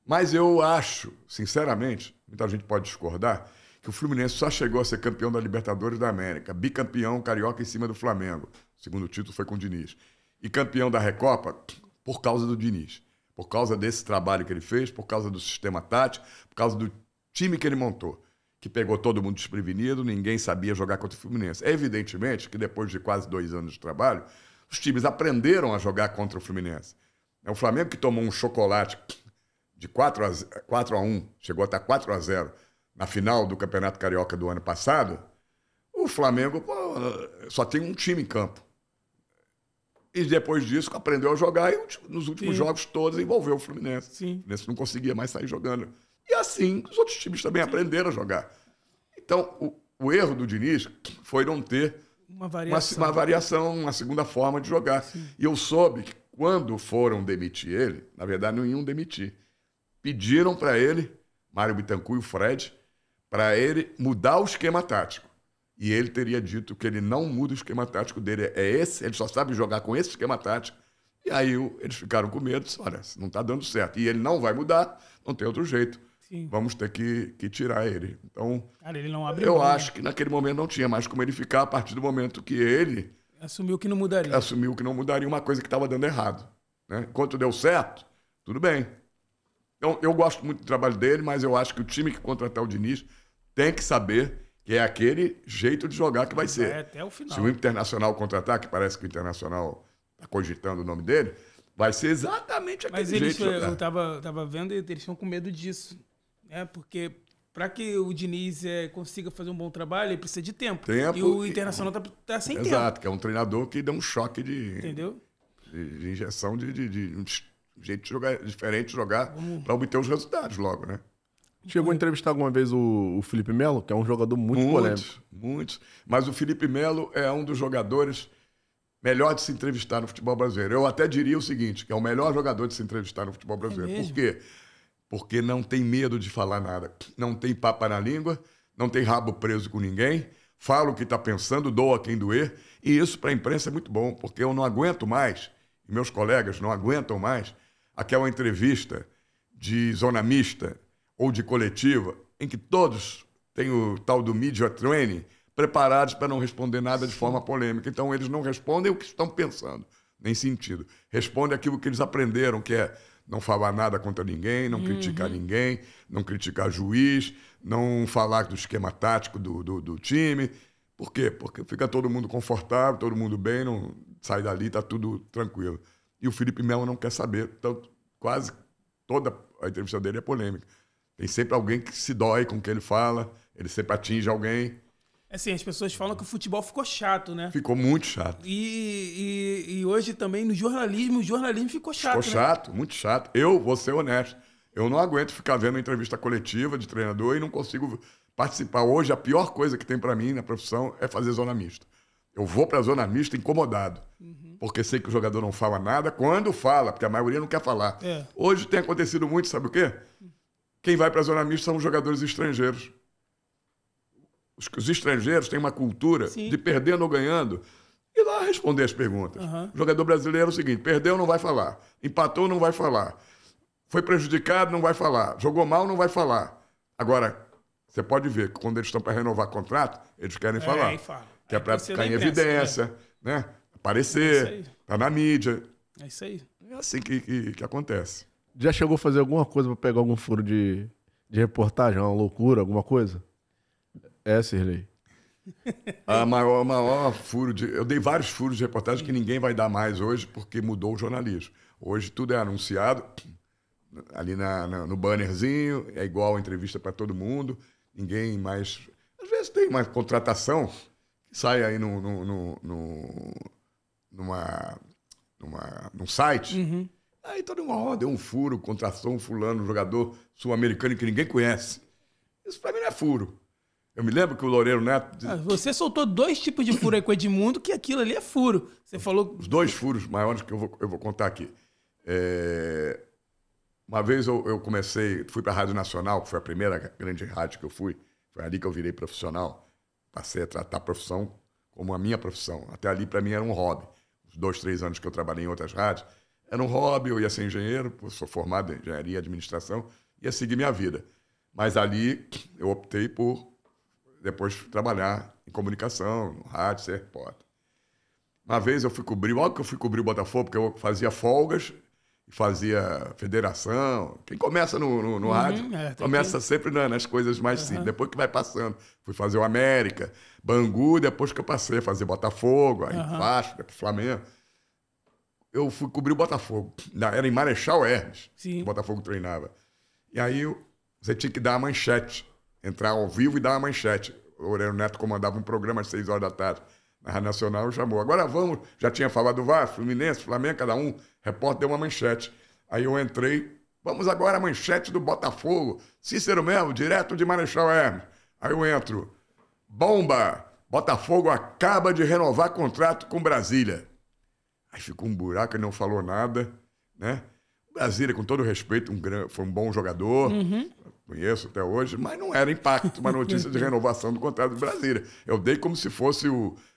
Mas eu acho, sinceramente, muita gente pode discordar, que o Fluminense só chegou a ser campeão da Libertadores da América, bicampeão carioca em cima do Flamengo. O segundo título foi com o Diniz. E campeão da Recopa por causa do Diniz. Por causa desse trabalho que ele fez, por causa do sistema tático, por causa do time que ele montou, que pegou todo mundo desprevenido, ninguém sabia jogar contra o Fluminense. Evidentemente que depois de quase 2 anos de trabalho, os times aprenderam a jogar contra o Fluminense. É o Flamengo que tomou um chocolate de 4-1, chegou até 4-0 na final do Campeonato Carioca do ano passado. O Flamengo só tem um time em campo. E depois disso aprendeu a jogar e nos últimos jogos todos envolveu o Fluminense.
Sim.
O Fluminense não conseguia mais sair jogando. E assim, os outros times também aprenderam a jogar. Então, o erro do Diniz foi não ter uma variação, uma segunda forma de jogar. Sim. E eu soube que quando foram demitir ele, na verdade não iam demitir. Pediram para ele, Mário Bittencourt e o Fred, para ele mudar o esquema tático. E ele teria dito que ele não muda o esquema tático dele. É esse, ele só sabe jogar com esse esquema tático E aí eles ficaram com medo, disse, olha, não está dando certo. E ele não vai mudar, não tem outro jeito.
Sim.
Vamos ter que tirar ele. Então,
Cara, ele não abre
eu
mão,
acho que naquele momento não tinha mais como ele ficar a partir do momento que ele
assumiu que não mudaria.
assumiu que não mudaria uma coisa que estava dando errado. Né? Enquanto deu certo, tudo bem. Então, eu gosto muito do trabalho dele, mas eu acho que o time que contratar o Diniz tem que saber que é aquele jeito de jogar que vai ser.
É, até o final.
Se o Internacional contratar, que parece que o Internacional está cogitando o nome dele, vai ser exatamente aquele
Mas
jeito
eles,
de jogar.
eu tava vendo e eles estão com medo disso. Né? Porque para que o Diniz consiga fazer um bom trabalho, ele precisa de tempo. E o Internacional tá sem tempo.
Exato, que é um treinador que dá um choque de...
Entendeu?
De injeção de um jeito de jogar diferente de jogar para obter os resultados logo, né?
Chegou a entrevistar alguma vez o Felipe Melo, que é um jogador muito polêmico.
Muitos. Mas o Felipe Melo é um dos jogadores melhor de se entrevistar no futebol brasileiro. Eu até diria o seguinte, que é o melhor jogador de se entrevistar no futebol brasileiro. Por quê? Porque não tem medo de falar nada. Não tem papa na língua, não tem rabo preso com ninguém, fala o que está pensando, doa quem doer. E isso para a imprensa é muito bom, porque eu não aguento mais, e meus colegas não aguentam mais, aquela entrevista de zona mista ou de coletiva, em que todos têm o tal do media training, preparados para não responder nada de forma polêmica. Então, eles não respondem o que estão pensando, nem sentido. Respondem aquilo que eles aprenderam, que é não falar nada contra ninguém, não criticar ninguém, não criticar juiz, não falar do esquema tático do time. Por quê? Porque fica todo mundo confortável, todo mundo bem, não sai dali, está tudo tranquilo. E o Felipe Melo não quer saber. Então, quase toda a entrevista dele é polêmica. Tem sempre alguém que se dói com o que ele fala, ele sempre atinge alguém.
Assim, as pessoas falam que o futebol ficou chato, né?
Ficou muito chato.
E hoje também no jornalismo, o jornalismo ficou chato,
Ficou chato, muito chato. Eu vou ser honesto. Eu não aguento ficar vendo entrevista coletiva de treinador e não consigo participar. Hoje, a pior coisa que tem para mim na profissão é fazer zona mista. Eu vou para a zona mista incomodado, porque sei que o jogador não fala nada. Quando fala, porque a maioria não quer falar.
É.
Hoje tem acontecido muito, sabe o quê? Quem vai para a zona mista são os jogadores estrangeiros. Os estrangeiros têm uma cultura de perdendo ou ganhando e lá responder as perguntas. O jogador brasileiro é o seguinte, perdeu, não vai falar. Empatou, não vai falar. Foi prejudicado, não vai falar. Jogou mal, não vai falar. Agora, você pode ver que quando eles estão para renovar contrato, eles querem falar. Que é para ficar em evidência, né? Aparecer, tá na mídia.
É isso aí.
É assim que acontece.
Já chegou a fazer alguma coisa para pegar algum furo de reportagem, uma loucura, alguma coisa? Sirley.
A maior furo de... Eu dei vários furos de reportagem que ninguém vai dar mais hoje porque mudou o jornalismo. Hoje tudo é anunciado ali no bannerzinho, é igual a entrevista para todo mundo. Ninguém mais... Às vezes tem uma contratação que sai aí num site. Aí todo mundo deu um furo, contratou um fulano, um jogador sul-americano que ninguém conhece. Isso para mim não é furo. Eu me lembro que o Loureiro Neto...
Você soltou 2 tipos de furo aí com o Edmundo, que aquilo ali é furo. Você falou...
Os 2 furos maiores que eu vou contar aqui. Uma vez eu comecei, fui para a Rádio Nacional, que foi a primeira grande rádio que eu fui. Foi ali que eu virei profissional. Passei a tratar a profissão como a minha profissão. Até ali, para mim, era um hobby. Os 2, 3 anos que eu trabalhei em outras rádios, era um hobby, eu ia ser engenheiro, sou formado em engenharia e administração, ia seguir minha vida. Mas ali eu optei por depois trabalhar em comunicação, no rádio, ser repórter. Uma vez eu fui cobrir, logo que eu fui cobrir o Botafogo, porque eu fazia folgas e fazia federação. Quem começa no rádio, começa sempre nas coisas mais simples. Depois que vai passando. Fui fazer o América, Bangu, depois que eu passei a fazer Botafogo, aí Vasco, depois Flamengo. Eu fui cobrir o Botafogo. Era em Marechal Hermes, que o Botafogo treinava. E aí você tinha que dar a manchete. Entrar ao vivo e dar uma manchete. O Loureiro Neto comandava um programa às 6 horas da tarde na Rádio Nacional e chamou. Agora vamos, já tinha falado do Vasco, Fluminense, Flamengo, cada um, repórter deu uma manchete. Aí eu entrei, vamos agora a manchete do Botafogo, Cícero Melo, direto de Marechal Hermes. Aí eu entro, bomba, Botafogo acaba de renovar contrato com Brasília. Aí ficou um buraco, ele não falou nada, né? Brasília, com todo respeito, foi um bom jogador, conheço até hoje, mas não era impacto uma notícia de renovação do contrato de Brasília. Eu dei como se fosse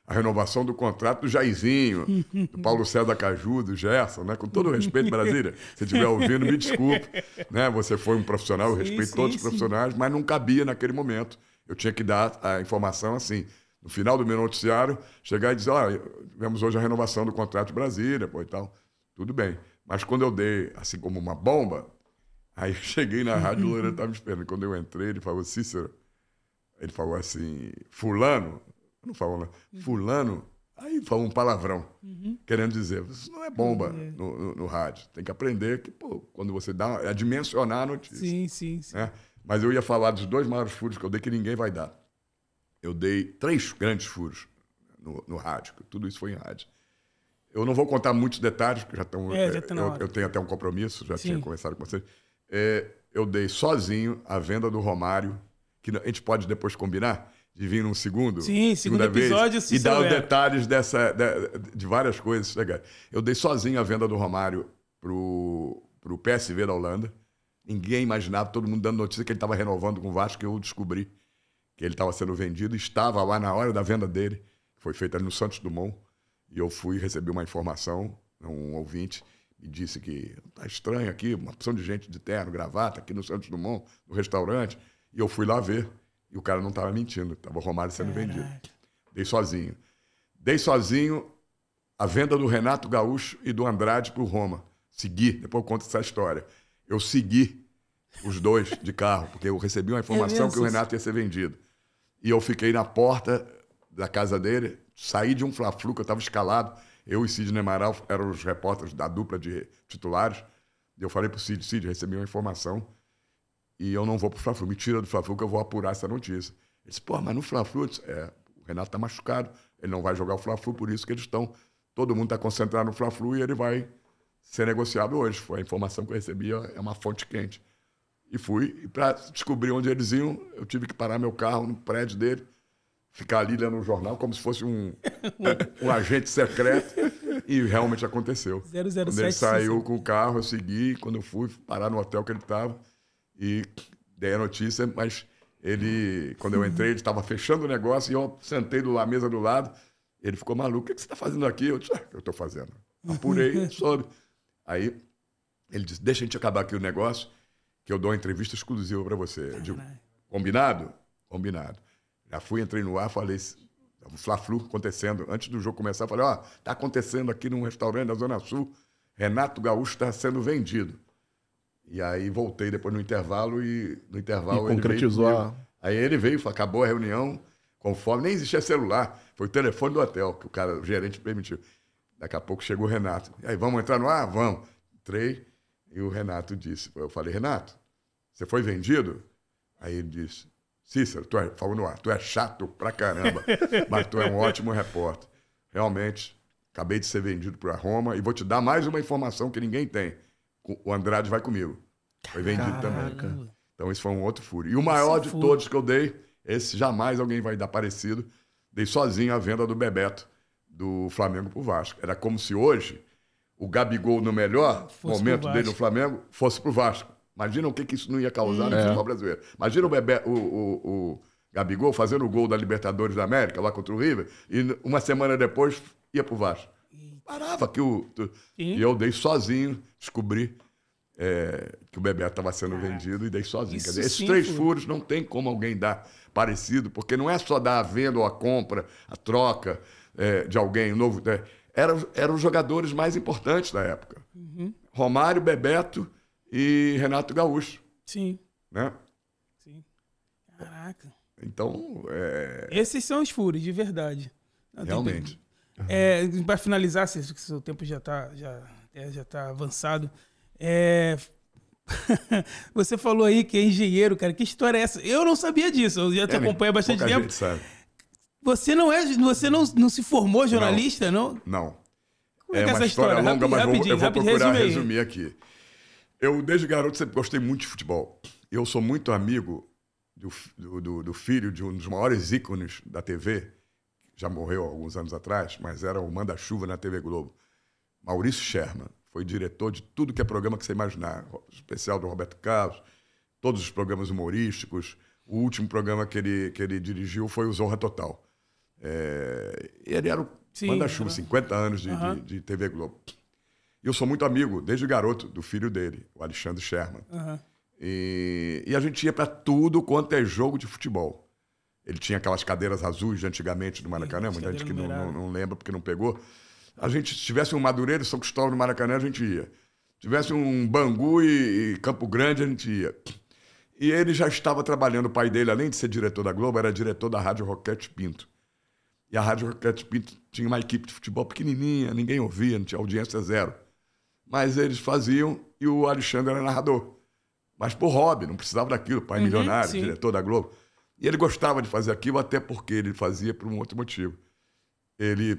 a renovação do contrato do Jairzinho, do Paulo César Caju, do Gerson, né? Com todo o respeito, Brasília, se estiver ouvindo, me desculpe. Né? Você foi um profissional, eu respeito todos os profissionais, mas não cabia naquele momento. Eu tinha que dar a informação assim. No final do meu noticiário, chegar e dizer, tivemos hoje a renovação do contrato de Brasília, pô, e tal. Tudo bem. Mas quando eu dei, assim como uma bomba, aí eu cheguei na rádio, o Loureiro estava me esperando. Quando eu entrei, ele falou, Cícero, ele falou assim, fulano, não falou, né? Fulano, aí falou um palavrão, querendo dizer, isso não é bomba no rádio. Tem que aprender que, pô, quando você dá, é dimensionar a notícia.
Sim.
Né? Mas eu ia falar dos 2 maiores furos que eu dei que ninguém vai dar. Eu dei 3 grandes furos no rádio, tudo isso foi em rádio. Eu não vou contar muitos detalhes, porque já estão. Eu tenho até um compromisso, já tinha conversado com vocês. Eu dei sozinho a venda do Romário, que a gente pode depois combinar, de vir num segundo.
Sim, segundo episódio,
vez, e dar os detalhes de várias coisas. Eu dei sozinho a venda do Romário pro PSV da Holanda. Ninguém imaginava, todo mundo dando notícia que ele estava renovando com o Vasco, que eu descobri que ele estava sendo vendido. Estava lá na hora da venda dele, que foi feita ali no Santos Dumont. E eu fui receber uma informação, um ouvinte me disse que tá estranho aqui, uma opção de gente de terno, gravata, aqui no Santos Dumont, no restaurante. E eu fui lá ver, e o cara não estava mentindo, estava o Romário sendo vendido. Dei sozinho a venda do Renato Gaúcho e do Andrade para o Roma. Segui, depois eu conto essa história. Eu segui os 2 de carro, porque eu recebi uma informação que o Renato ia ser vendido. E eu fiquei na porta da casa dele, saí de um Fla-Flu, que eu estava escalado, eu e Sidney Amaral eram os repórteres da dupla de titulares, e eu falei para o Cid, recebi uma informação, e eu não vou para o Fla-Flu, me tira do Fla-Flu que eu vou apurar essa notícia. Ele disse, pô, mas no Fla-Flu, eu disse, o Renato está machucado, ele não vai jogar o Fla-Flu, por isso que eles estão, todo mundo está concentrado no Fla-Flu e ele vai ser negociado hoje. Foi a informação que eu recebi, é uma fonte quente. E fui, e para descobrir onde eles iam, eu tive que parar meu carro no prédio dele, ficar ali lendo o jornal como se fosse um agente secreto, e realmente aconteceu.
007.
Quando ele saiu com o carro, eu segui, quando eu fui parar no hotel que ele estava, e dei a notícia, mas quando eu entrei, ele estava fechando o negócio, e eu sentei na mesa do lado, ele ficou maluco, o que você está fazendo aqui? Eu disse, eu estou fazendo. Apurei, soube. Aí ele disse, deixa a gente acabar aqui o negócio, que eu dou uma entrevista exclusiva para você. Eu digo, combinado? Combinado. Já fui, entrei no ar, falei, o Fla-Flu acontecendo. Antes do jogo começar, falei, tá acontecendo aqui num restaurante da Zona Sul, Renato Gaúcho está sendo vendido. E aí voltei depois no intervalo, e no intervalo
ele concretizou.
Aí ele veio, acabou a reunião, conforme, nem existia celular, foi o telefone do hotel, que o gerente permitiu. Daqui a pouco chegou o Renato. E aí, vamos entrar no ar? Vamos. Entrei, e o Renato disse, eu falei, Renato, você foi vendido? Aí ele disse, Cícero, falou no ar, tu é chato pra caramba, mas tu é um ótimo repórter. Realmente, acabei de ser vendido para Roma, e vou te dar mais uma informação que ninguém tem. O Andrade vai comigo. Foi vendido também. Então, esse foi um outro furo. E o maior de todos que eu dei, esse jamais alguém vai dar parecido, dei sozinho a venda do Bebeto, do Flamengo pro Vasco. Era como se hoje o Gabigol, no melhor momento dele no Flamengo, fosse pro Vasco. Imagina o que isso não ia causar no futebol brasileiro. Imagina o Gabigol fazendo o gol da Libertadores da América, lá contra o River, e uma semana depois ia pro Vasco. Parava que E eu dei sozinho, descobri que o Bebeto estava sendo vendido, e dei sozinho. Quer dizer, esses 3 furos não tem como alguém dar parecido, porque não é só dar a venda ou a compra, a troca de alguém novo. Eram os jogadores mais importantes da época. Romário, Bebeto e Renato Gaúcho.
Sim.
Né?
Sim. Caraca.
Então,
esses são os furos, de verdade.
Realmente.
Para finalizar, se o seu tempo já tá avançado, você falou aí que é engenheiro, cara. Que história é essa? Eu não sabia disso. Eu já te acompanho há bastante tempo.
Gente sabe.
Você não se formou jornalista, não?
Não.
Como é que
uma
essa
história longa, mas eu vou procurar resumir
aí.
aqui. Eu, desde garoto, sempre gostei muito de futebol. Eu sou muito amigo do filho de um dos maiores ícones da TV, já morreu há alguns anos atrás, mas era o manda-chuva na TV Globo. Maurício Sherman. Foi diretor de tudo que é programa que você imaginar. O especial do Roberto Carlos, todos os programas humorísticos. O último programa que ele dirigiu foi o Zorra Total. Ele era o manda-chuva, 50 anos de TV Globo. E eu sou muito amigo, desde garoto, do filho dele, o Alexandre Sherman. E a gente ia para tudo quanto é jogo de futebol. Ele tinha aquelas cadeiras azuis de antigamente do Maracanã, muita gente que não lembra porque não pegou. A gente, se tivesse um Madureira e São Cristóvão no Maracanã, a gente ia. Se tivesse um Bangu e Campo Grande, a gente ia. E ele já estava trabalhando, o pai dele, além de ser diretor da Globo, era diretor da Rádio Roquete Pinto. E a Rádio Roquete Pinto tinha uma equipe de futebol pequenininha, ninguém ouvia, não tinha audiência zero. Mas eles faziam e o Alexandre era narrador. Mas por hobby, não precisava daquilo, pai milionário, diretor da Globo. E ele gostava de fazer aquilo, até porque ele fazia por um outro motivo. Ele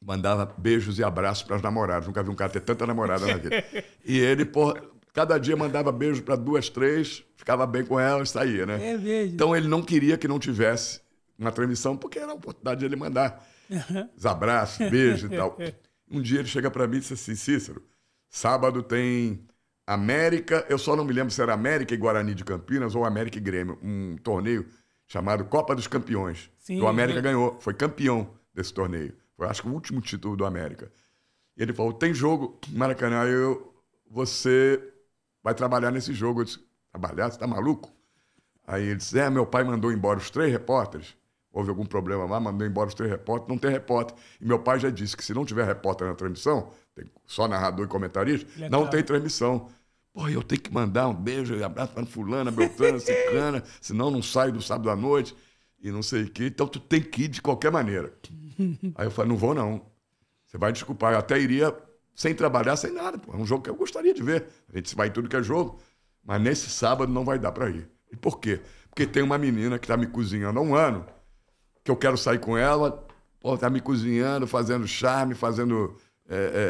mandava beijos e abraços para as namoradas. Nunca vi um cara ter tanta namorada na vida. E ele, cada dia mandava beijos para 2, 3, ficava bem com elas e saía, né?
É mesmo.
Então ele não queria que não tivesse uma transmissão, porque era a oportunidade de ele mandar os abraços, beijos e tal. Um dia ele chega para mim e disse assim: Cícero, sábado tem América, eu só não me lembro se era América e Guarani de Campinas ou América e Grêmio, um torneio chamado Copa dos Campeões. Sim, o América ganhou, foi campeão desse torneio. Foi, acho que o último título do América. E ele falou: tem jogo em Maracanã, você vai trabalhar nesse jogo. Eu disse: trabalhar? Você tá maluco? Aí ele disse: meu pai mandou embora os 3 repórteres. Houve algum problema lá, mandou embora os 3 repórteres, não tem repórter. E meu pai já disse que se não tiver repórter na transmissão, tem só narrador e comentarista, não tem transmissão. Pô, eu tenho que mandar um beijo e abraço para fulana, beltrana, ciclana, senão não saio do sábado à noite e não sei o quê. Então tu tem que ir de qualquer maneira. Aí eu falei: não vou não. Você vai desculpar, eu até iria sem trabalhar, sem nada. Pô, é um jogo que eu gostaria de ver. A gente vai em tudo que é jogo, mas nesse sábado não vai dar para ir. E por quê? Porque tem uma menina que está me cozinhando há um ano, que eu quero sair com ela, tá me cozinhando, fazendo charme,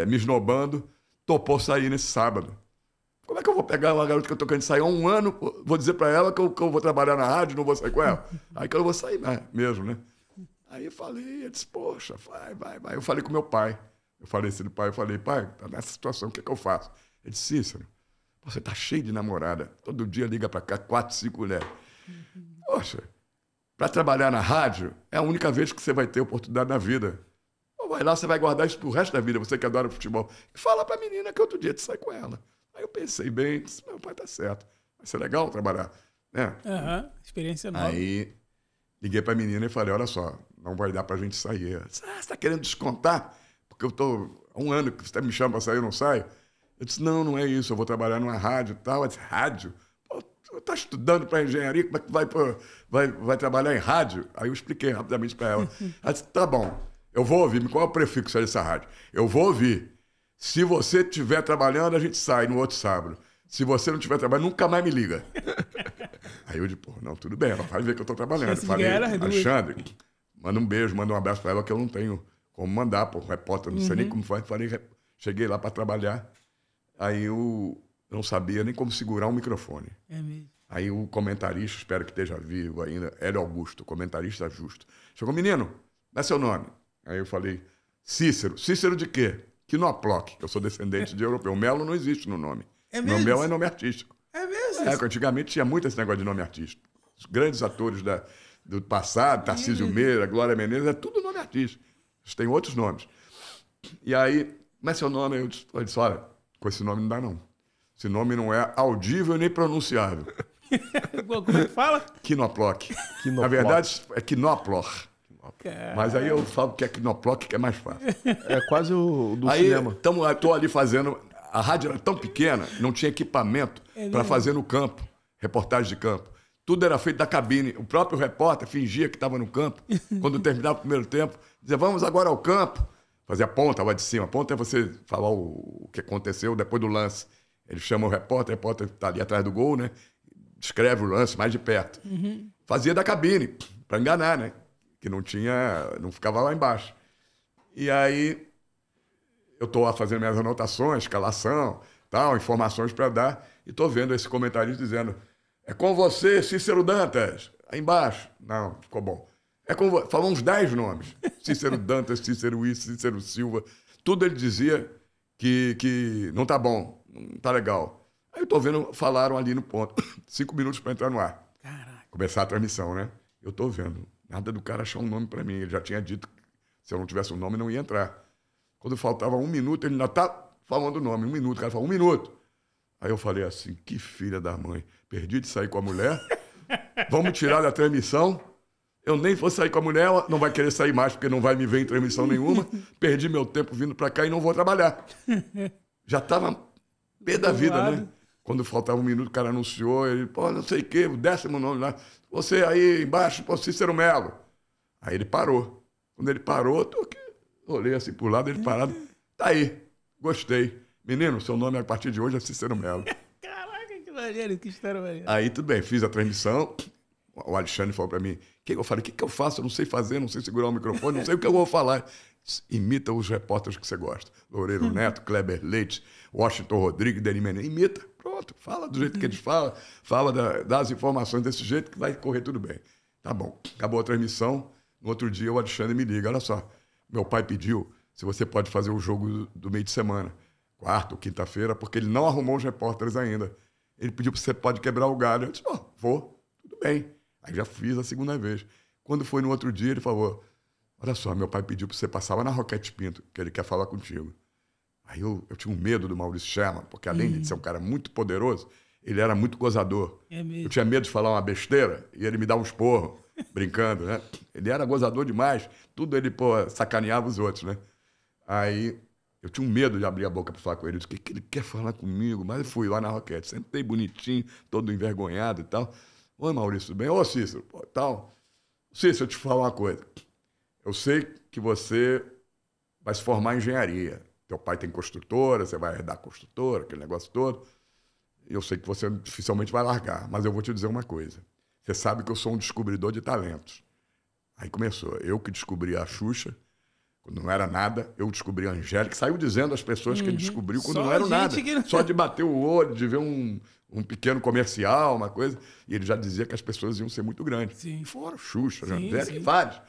me esnobando, topou sair nesse sábado. Como é que eu vou pegar uma garota que eu tô querendo sair há um ano, vou dizer para ela que eu vou trabalhar na rádio, não vou sair com ela? Aí que eu vou sair mesmo, né? Aí eu falei, ele disse: poxa, vai. Eu falei com meu pai. Eu falei assim do pai, pai, tá nessa situação, o que eu faço? Ele disse: Cícero, você tá cheio de namorada, todo dia liga para cá, 4, 5 mulheres. Poxa, para trabalhar na rádio, é a única vez que você vai ter oportunidade na vida. Ou vai lá, você vai guardar isso pro resto da vida, você que adora futebol. E fala pra menina que outro dia tu sai com ela. Aí eu pensei bem, disse: meu pai tá certo, vai ser legal trabalhar. Né?
Experiência nova.
Aí liguei pra menina e falei: olha só, não vai dar pra gente sair. Ela disse: você tá querendo descontar? Porque eu tô há um ano que você me chama pra sair, eu não saio. Eu disse: não é isso, eu vou trabalhar numa rádio e tal. Ela disse: rádio? Tá estudando para engenharia, como é que vai trabalhar em rádio? Aí eu expliquei rapidamente para ela. Ela disse: tá bom, eu vou ouvir. Qual é o prefixo dessa rádio? Eu vou ouvir. Se você estiver trabalhando, a gente sai no outro sábado. Se você não estiver trabalhando, nunca mais me liga. Aí eu disse: pô, não, tudo bem, ela vai ver que eu estou trabalhando. Eu falei: Alexandre, manda um beijo, manda um abraço para ela, que eu não tenho como mandar, pô, repórter, não sei nem como faz. Cheguei lá para trabalhar, aí eu não sabia nem como segurar um microfone.
É mesmo.
Aí o comentarista, espero que esteja vivo ainda, Hélio Augusto, comentarista justo. Chegou: menino, dá seu nome. Aí eu falei: Cícero. Cícero de quê? Quinoploc, que eu sou descendente de europeu. Melo não existe no nome.
É mesmo?
Melo é nome artístico.
É mesmo?
Antigamente tinha muito esse negócio de nome artístico. Os grandes atores do passado, Tarcísio Meira, Glória Menezes, é tudo nome artístico. Eles têm outros nomes. E aí, mas seu nome, eu disse: olha, com esse nome não dá não. Esse nome não é audível nem pronunciável.
Como é que fala?
Quinoploc. Na verdade, é Quinoplor. Mas aí eu falo que é Quinoploc, que é mais fácil.
É quase o do
aí,
cinema.
Tô ali fazendo... A rádio era tão pequena, não tinha equipamento para fazer no campo, reportagem de campo. Tudo era feito da cabine. O próprio repórter fingia que estava no campo. Quando terminava o primeiro tempo, dizia: vamos agora ao campo. Fazia a ponta lá de cima. A ponta é você falar o que aconteceu depois do lance. Ele chama o repórter está ali atrás do gol, né? Escreve o lance mais de perto. Fazia da cabine, para enganar, né? Que não ficava lá embaixo. E aí eu estou lá fazendo minhas anotações, escalação, tal, informações para dar, e estou vendo esse comentarista dizendo: é com você, Cícero Dantas. Aí embaixo. Não, ficou bom. É com você. Falou uns 10 nomes. Cícero Dantas, Cícero Isso, Cícero Silva. Tudo ele dizia que não tá bom, não tá legal. Aí eu tô vendo, falaram ali no ponto, 5 minutos para entrar no ar.
Caraca.
Começar a transmissão, né? Eu tô vendo, Nada do cara achar um nome para mim. Ele já tinha dito que se eu não tivesse um nome, não ia entrar. Quando faltava 1 minuto, ele ainda tá falando o nome. 1 minuto. O cara falou, 1 minuto. Aí eu falei assim, que filha da mãe. Perdi de sair com a mulher. Vamos tirar da transmissão. Eu nem vou sair com a mulher, ela não vai querer sair mais, porque não vai me ver em transmissão nenhuma. Perdi meu tempo vindo para cá e não vou trabalhar. Já estava pé da vida, né? Quando faltava 1 minuto, o cara anunciou, ele, pô, não sei o quê, o 10º nome lá. Você aí embaixo, pô, Cícero Melo. Aí ele parou. Quando ele parou, olhei assim pro lado, ele parado. Tá aí, gostei. Menino, seu nome a partir de hoje é Cícero Melo.
Caraca, que maneiro, que história maneira.
Aí tudo bem, fiz a transmissão. O Alexandre falou para mim, eu falei, o que eu faço? Eu não sei fazer, não sei segurar o microfone, não sei o que eu vou falar. Imita os repórteres que você gosta. Loureiro Neto, Kleber Leite, Washington Rodrigues, Deni Menezes. Imita, pronto, fala do jeito que eles falam, fala das informações desse jeito que vai correr tudo bem. Tá bom, acabou a transmissão. No outro dia o Alexandre me liga, olha só, meu pai pediu se você pode fazer o jogo do meio de semana, quarta ou quinta-feira, porque ele não arrumou os repórteres ainda. Ele pediu se você pode quebrar o galho. Eu disse, vou, tudo bem. Aí já fiz a segunda vez. Quando foi no outro dia, ele falou, olha só, meu pai pediu para você passar lá na Roquete Pinto, que ele quer falar contigo. Aí eu tinha um medo do Maurício Sherman, porque além de ser um cara muito poderoso, ele era muito gozador. Eu tinha medo de falar uma besteira e ele me dar um esporro, brincando, né? Ele era gozador demais, tudo ele, sacaneava os outros, né? Aí eu tinha um medo de abrir a boca para falar com ele. Eu disse, o que ele quer falar comigo? Mas eu fui lá na Roquete, sentei bonitinho, todo envergonhado e tal. Oi, Maurício, tudo bem? Ô, Cícero, tal. Cícero, eu te falar uma coisa. Eu sei que você vai se formar em engenharia. Teu pai tem construtora, você vai herdar construtora, aquele negócio todo. Eu sei que você dificilmente vai largar, mas eu vou te dizer uma coisa. Você sabe que eu sou um descobridor de talentos. Aí começou. Eu que descobri a Xuxa, quando não era nada, eu descobri a Angélica, saiu dizendo às pessoas que ele descobriu quando não era nada. Só de bater o olho, de ver um pequeno comercial, uma coisa, e ele já dizia que as pessoas iam ser muito grandes.
Sim.
Fora Xuxa, Angélica, vários.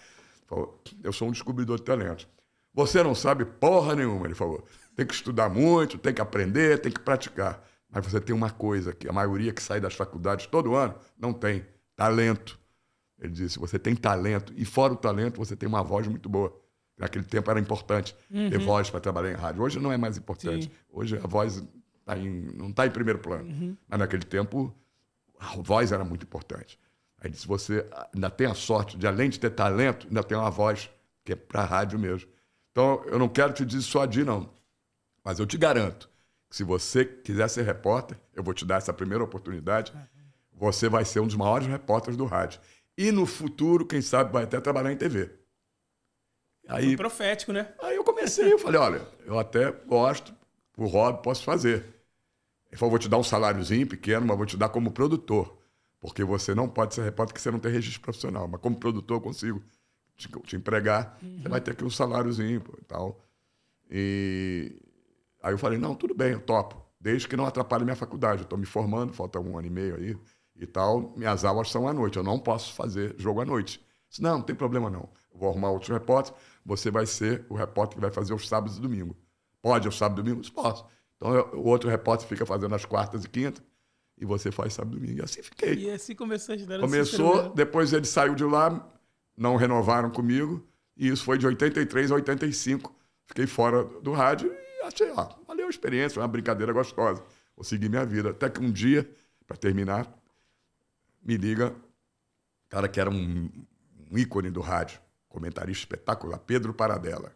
Falou, eu sou um descobridor de talentos. Você não sabe porra nenhuma, ele falou. Tem que estudar muito, tem que aprender, tem que praticar. Mas você tem uma coisa que a maioria que sai das faculdades todo ano não tem, talento. Ele disse, você tem talento, e fora o talento, você tem uma voz muito boa. Naquele tempo era importante ter voz para trabalhar em rádio. Hoje não é mais importante. Sim. Hoje a voz não está em primeiro plano. Mas naquele tempo, a voz era muito importante. Aí disse, você ainda tem a sorte de, além de ter talento, ainda tem uma voz que é para a rádio mesmo. Então, eu não quero te dissuadir, não. Mas eu te garanto que se você quiser ser repórter, eu vou te dar essa primeira oportunidade, você vai ser um dos maiores repórteres do rádio. E no futuro, quem sabe, vai até trabalhar em TV. Aí,
foi profético, né?
Aí eu comecei, eu falei, olha, eu até gosto, por hobby posso fazer. Ele falou, vou te dar um saláriozinho pequeno, mas vou te dar como produtor. Porque você não pode ser repórter porque você não tem registro profissional. Mas como produtor eu consigo te empregar. Você vai ter aqui um saláriozinho e tal. E aí eu falei, não, tudo bem, eu topo. Desde que não atrapalhe minha faculdade. Eu estou me formando, falta 1 ano e meio aí e tal. Minhas aulas são à noite, eu não posso fazer jogo à noite. Disse, não tem problema não. Eu vou arrumar outros repórteres, você vai ser o repórter que vai fazer os sábados e domingos. Pode aos sábados e domingos? Posso. Então o outro repórter fica fazendo as quartas e quintas e você faz sábado e domingo. E assim fiquei.
E assim começou a história.
Começou, depois ele saiu de lá, não renovaram comigo, e isso foi de 83 a 85. Fiquei fora do rádio e achei, valeu a experiência, foi uma brincadeira gostosa. Vou seguir minha vida. Até que um dia, para terminar, me liga, cara que era um ícone do rádio, comentarista espetacular, Pedro Paradella.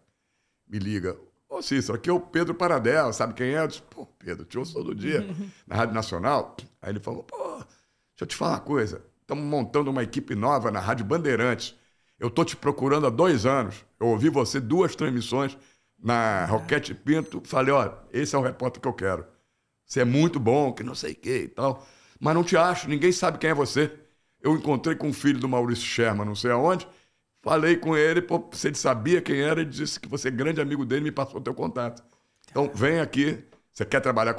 Me liga, ô Cícero, aqui é o Pedro Paradella, sabe quem é? Eu disse, pô, Pedro, te ouço todo dia na Rádio Nacional. Aí ele falou, pô, deixa eu te falar uma coisa, estamos montando uma equipe nova na Rádio Bandeirantes. Eu estou te procurando há 2 anos, eu ouvi você 2 transmissões na Roquete Pinto, falei, ó, esse é o repórter que eu quero. Você é muito bom, que não sei o que e tal, mas não te acho, ninguém sabe quem é você. Eu encontrei com o filho do Maurício Sherman, não sei aonde, falei com ele, pô, se ele sabia quem era, ele disse que você é grande amigo dele, me passou o teu contato. Então, vem aqui, você quer trabalhar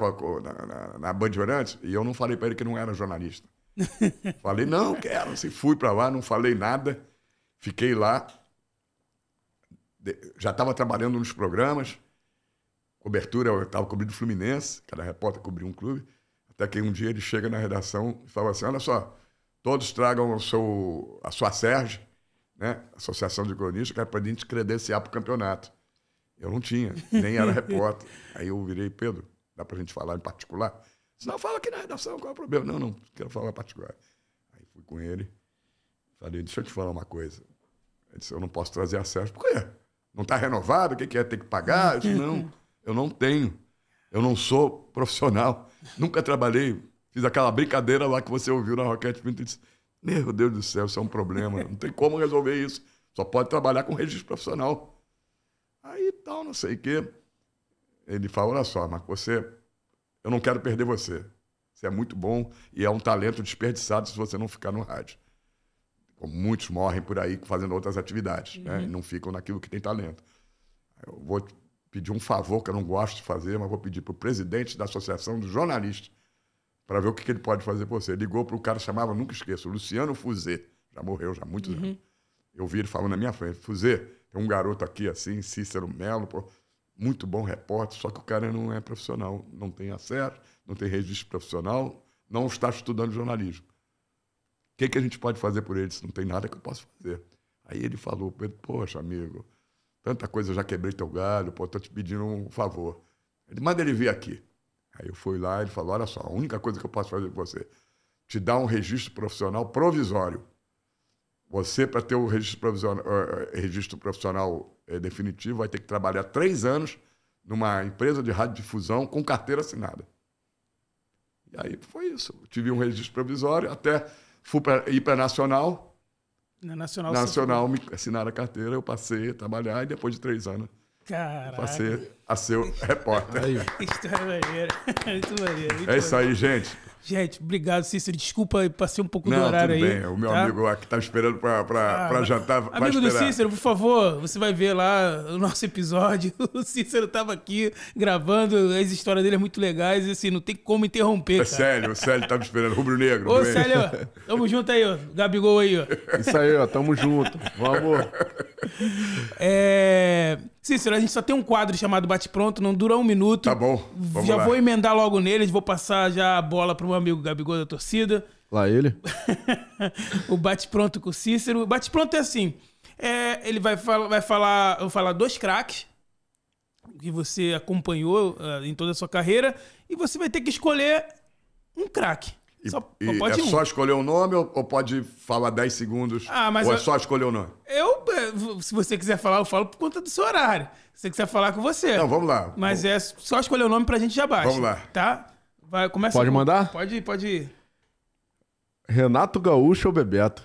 na Bandeirantes? E eu não falei para ele que não era jornalista. Falei, não, quero. Assim, fui para lá, não falei nada, fiquei lá, já estava trabalhando nos programas, cobertura, eu estava cobrindo o Fluminense, cada repórter cobria um clube, até que um dia ele chega na redação e fala assim, olha só, todos tragam a sua Sérgio, né? Associação de cronistas, que era para a gente credenciar para o campeonato. Eu não tinha, nem era repórter. Aí eu virei, Pedro, dá para a gente falar em particular? Não, fala aqui na redação, qual é o problema? Não, quero falar em particular. Aí fui com ele, falei, deixa eu te falar uma coisa. Ele disse, eu não posso trazer a Sérgio. Por quê? Não está renovado? O que é? Tem que pagar? Eu disse, não, eu não tenho. Eu não sou profissional. Nunca trabalhei. Fiz aquela brincadeira lá que você ouviu na Roquete Pinto e disse, meu Deus do céu, isso é um problema. Não tem como resolver isso. Só pode trabalhar com registro profissional. Aí tal, não sei o quê. Ele falou, olha só, mas eu não quero perder você. Você é muito bom e é um talento desperdiçado se você não ficar no rádio. Como muitos morrem por aí fazendo outras atividades, né? E não ficam naquilo que tem talento. Eu vou pedir um favor que eu não gosto de fazer, mas vou pedir para o presidente da Associação dos Jornalistas para ver o que ele pode fazer por você. Ele ligou para o cara, chamava, nunca esqueço, Luciano Fuzê. Já morreu, já há muitos anos. Eu vi ele falando na minha frente, Fuzê, tem um garoto aqui assim, Cícero Melo, pô, muito bom repórter, só que o cara não é profissional, não tem acesso, não tem registro profissional, não está estudando jornalismo. O que a gente pode fazer por ele? Se não tem nada que eu possa fazer. Aí ele falou, Pedro, poxa, amigo, tanta coisa, eu já quebrei teu galho, pô, tô te pedindo um favor. Ele manda ele vir aqui. Aí eu fui lá e ele falou, olha só, a única coisa que eu posso fazer por você, te dar um registro profissional provisório. Você, para ter o registro profissional definitivo, vai ter que trabalhar 3 anos numa empresa de radiodifusão com carteira assinada. E aí foi isso. Eu tive um registro provisório, até fui ir para a Nacional.
Na Nacional,
me assinaram a carteira, eu passei a trabalhar e depois de 3 anos passei a ser repórter.
História maneira. Muito maneiro.
É isso aí, gente.
Gente, obrigado, Cícero. Desculpa, passei um pouco do horário aí.
Não, tudo bem. O meu amigo aqui tá esperando para jantar.
Amigo do Cícero, por favor, você vai ver lá o nosso episódio. O Cícero tava aqui gravando, as histórias dele são muito legais e assim, não tem como interromper, cara.
O Célio tá me esperando, rubro-negro.
Ô, Célio, tamo junto aí, ó. Gabigol aí, ó.
Isso aí, ó, tamo junto. Vamos.
Cícero, a gente só tem um quadro chamado Bate Pronto, não dura 1 minuto.
Tá bom, vamos
já
lá.
Vou emendar logo nele, vou passar já a bola pro meu amigo Gabigol da torcida.
Lá ele.
O Bate Pronto com o Cícero. O Bate Pronto é assim, ele vai falar, eu vou falar 2 craques que você acompanhou em toda a sua carreira e você vai ter que escolher um craque.
Pode só escolher o nome ou pode falar 10 segundos? Ou é só escolher o nome?
Se você quiser falar, eu falo por conta do seu horário. Se você quiser falar com você.
Não, vamos lá.
Mas é só escolher o nome pra gente já baixa.
Vamos lá.
Tá? Começa
pode mandar?
Pode ir.
Renato Gaúcho ou Bebeto?